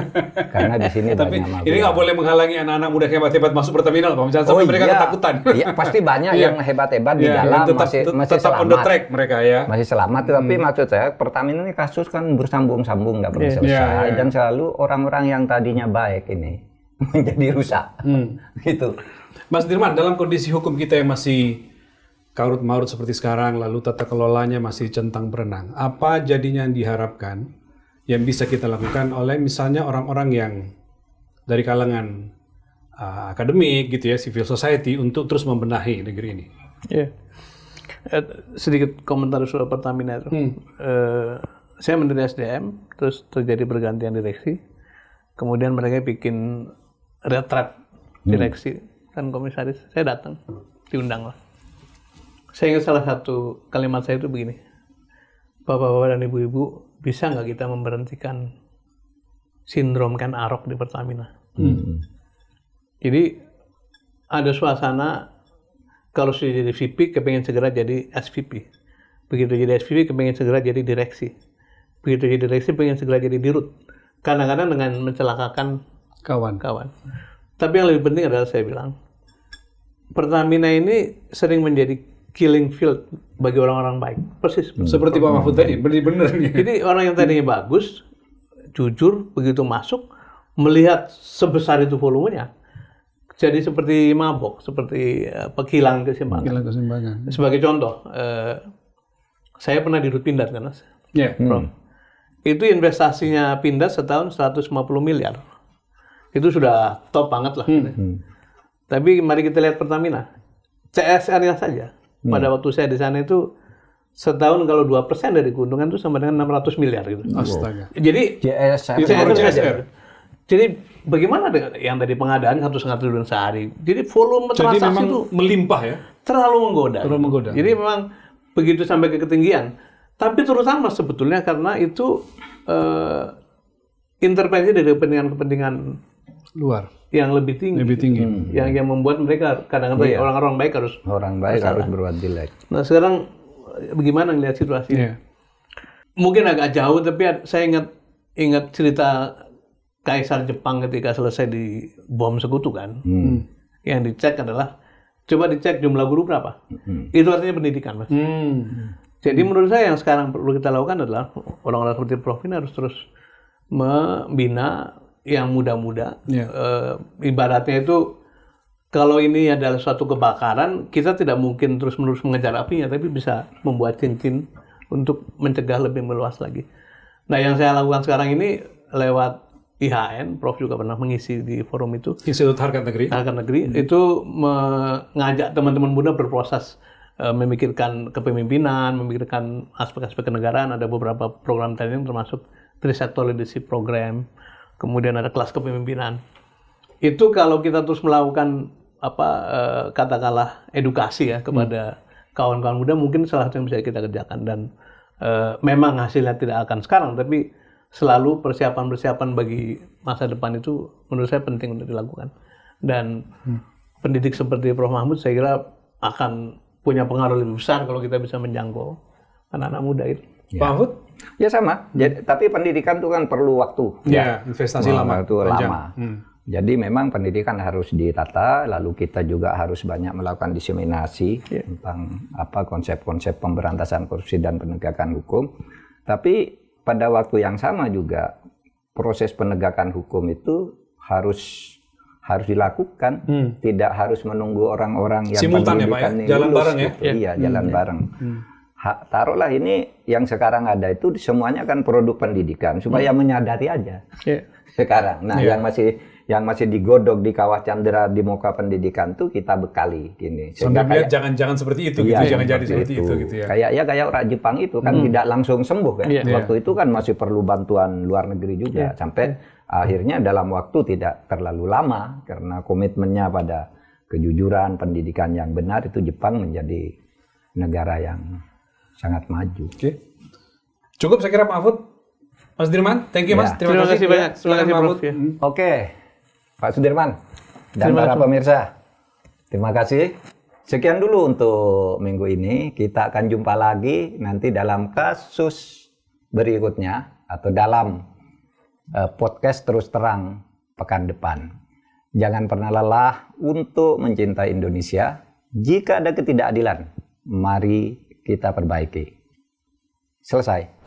Karena di sini tapi banyak ini nggak boleh menghalangi anak-anak muda hebat-hebat masuk Pertamina, Pak. Jangan sampai mereka ketakutan. Iya, pasti banyak yang hebat-hebat di dalam, masih tetap selamat. On the track mereka ya. Masih selamat, tapi maksud saya Pertamina ini kasus kan bersambung-sambung, nggak pernah selesai. Dan selalu orang-orang yang tadinya baik ini menjadi rusak. Gitu. Mas Dirman, dalam kondisi hukum kita yang masih karut-marut seperti sekarang, lalu tata kelolanya masih centang berenang, apa jadinya yang diharapkan yang bisa kita lakukan oleh misalnya orang-orang yang dari kalangan akademik gitu ya, civil society, untuk terus membenahi negeri ini? Sedikit komentar soal Pertamina itu. Saya menteri SDM, terus terjadi pergantian direksi, kemudian mereka bikin retret direksi dan komisaris. Saya datang, diundang lah. Saya ingat salah satu kalimat saya itu begini, Bapak-bapak dan Ibu-ibu, bisa nggak kita memberhentikan sindrom Ken Arok di Pertamina? Jadi ada suasana kalau sudah jadi VP kepengen segera jadi SVP, begitu jadi SVP kepengen segera jadi direksi, begitu jadi direksi pengen segera jadi dirut. Kadang-kadang dengan mencelakakan kawan-kawan. Tapi yang lebih penting adalah saya bilang, Pertamina ini sering menjadi killing field bagi orang-orang baik, persis seperti Pak Mahfud tadi, benar-benar. Jadi orang yang tadinya bagus, jujur, begitu masuk, melihat sebesar itu volumenya, jadi seperti mabok, seperti kehilangan keseimbangan. Sebagai contoh, saya pernah dirut Pindad kan, Mas? Itu investasinya Pindad setahun 150 miliar. Itu sudah top banget lah. Tapi mari kita lihat Pertamina, CSR-nya saja. Pada waktu saya di sana itu setahun kalau 2% dari keuntungan itu sama dengan 600 miliar gitu. Astaga. Jadi CSR. Jadi bagaimana dengan yang tadi pengadaan 1,5 triliun sehari? Jadi volume transaksi itu melimpah ya. Terlalu menggoda. Jadi memang begitu sampai ke ketinggian. Tapi terutama sebetulnya karena itu intervensi dari kepentingan luar yang lebih tinggi. Yang membuat mereka kadang-kadang orang-orang baik harus berbuat jelek. Nah sekarang bagaimana ngelihat situasinya? Mungkin agak jauh, tapi saya ingat cerita Kaisar Jepang ketika selesai di bom sekutu kan. Yang dicek adalah coba dicek jumlah guru berapa. Itu artinya pendidikan, Mas. Jadi menurut saya yang sekarang perlu kita lakukan adalah orang-orang seperti Prof ini harus terus membina yang muda-muda. Ibaratnya itu kalau ini adalah suatu kebakaran, kita tidak mungkin terus-menerus mengejar apinya, tapi bisa membuat cincin untuk mencegah lebih meluas lagi. Nah, yang saya lakukan sekarang ini lewat IHN, Prof juga pernah mengisi di forum itu. Institut Harkat Negeri. Harkat Negeri itu mengajak teman-teman muda berproses, memikirkan kepemimpinan, memikirkan aspek-aspek kenegaraan. Ada beberapa program training termasuk Trisector Leadership Program, kemudian ada kelas kepemimpinan. Itu kalau kita terus melakukan katakanlah edukasi ya kepada kawan-kawan muda, mungkin salah satu yang bisa kita kerjakan. Dan memang hasilnya tidak akan sekarang, tapi selalu persiapan-persiapan bagi masa depan itu menurut saya penting untuk dilakukan. Dan pendidik seperti Prof. Mahmud saya kira akan punya pengaruh lebih besar kalau kita bisa menjangkau anak-anak muda itu. Pak Mahfud? Ya sama. Tapi pendidikan itu kan perlu waktu. Ya, investasi lama. Itu lama. Jadi memang pendidikan harus ditata, lalu kita juga harus banyak melakukan diseminasi tentang konsep-konsep pemberantasan korupsi dan penegakan hukum. Tapi pada waktu yang sama juga proses penegakan hukum itu harus dilakukan, tidak harus menunggu orang-orang yang simultan ya Pak ya, jalan bareng ya. Iya, jalan bareng. Taruhlah ini yang sekarang ada itu semuanya kan produk pendidikan supaya menyadari aja sekarang. Nah, yang masih digodok di Kawah Chandra di muka pendidikan tuh kita bekali gini. Sampai lihat jangan seperti itu, gitu, jangan jadi seperti itu gitu ya. Kayak orang Jepang itu kan tidak langsung sembuh kan. Waktu itu kan masih perlu bantuan luar negeri juga sampai akhirnya dalam waktu tidak terlalu lama karena komitmennya pada kejujuran pendidikan yang benar itu Jepang menjadi negara yang sangat maju. Cukup saya kira Pak Mahfud. Mas Sudirman, thank you Mas. Terima kasih banyak. Terima kasih Prof. Oke. Pak Sudirman dan para pemirsa, terima kasih. Sekian dulu untuk minggu ini. Kita akan jumpa lagi nanti dalam kasus berikutnya atau dalam podcast Terus Terang pekan depan. Jangan pernah lelah untuk mencintai Indonesia. Jika ada ketidakadilan, mari kita perbaiki. Selesai.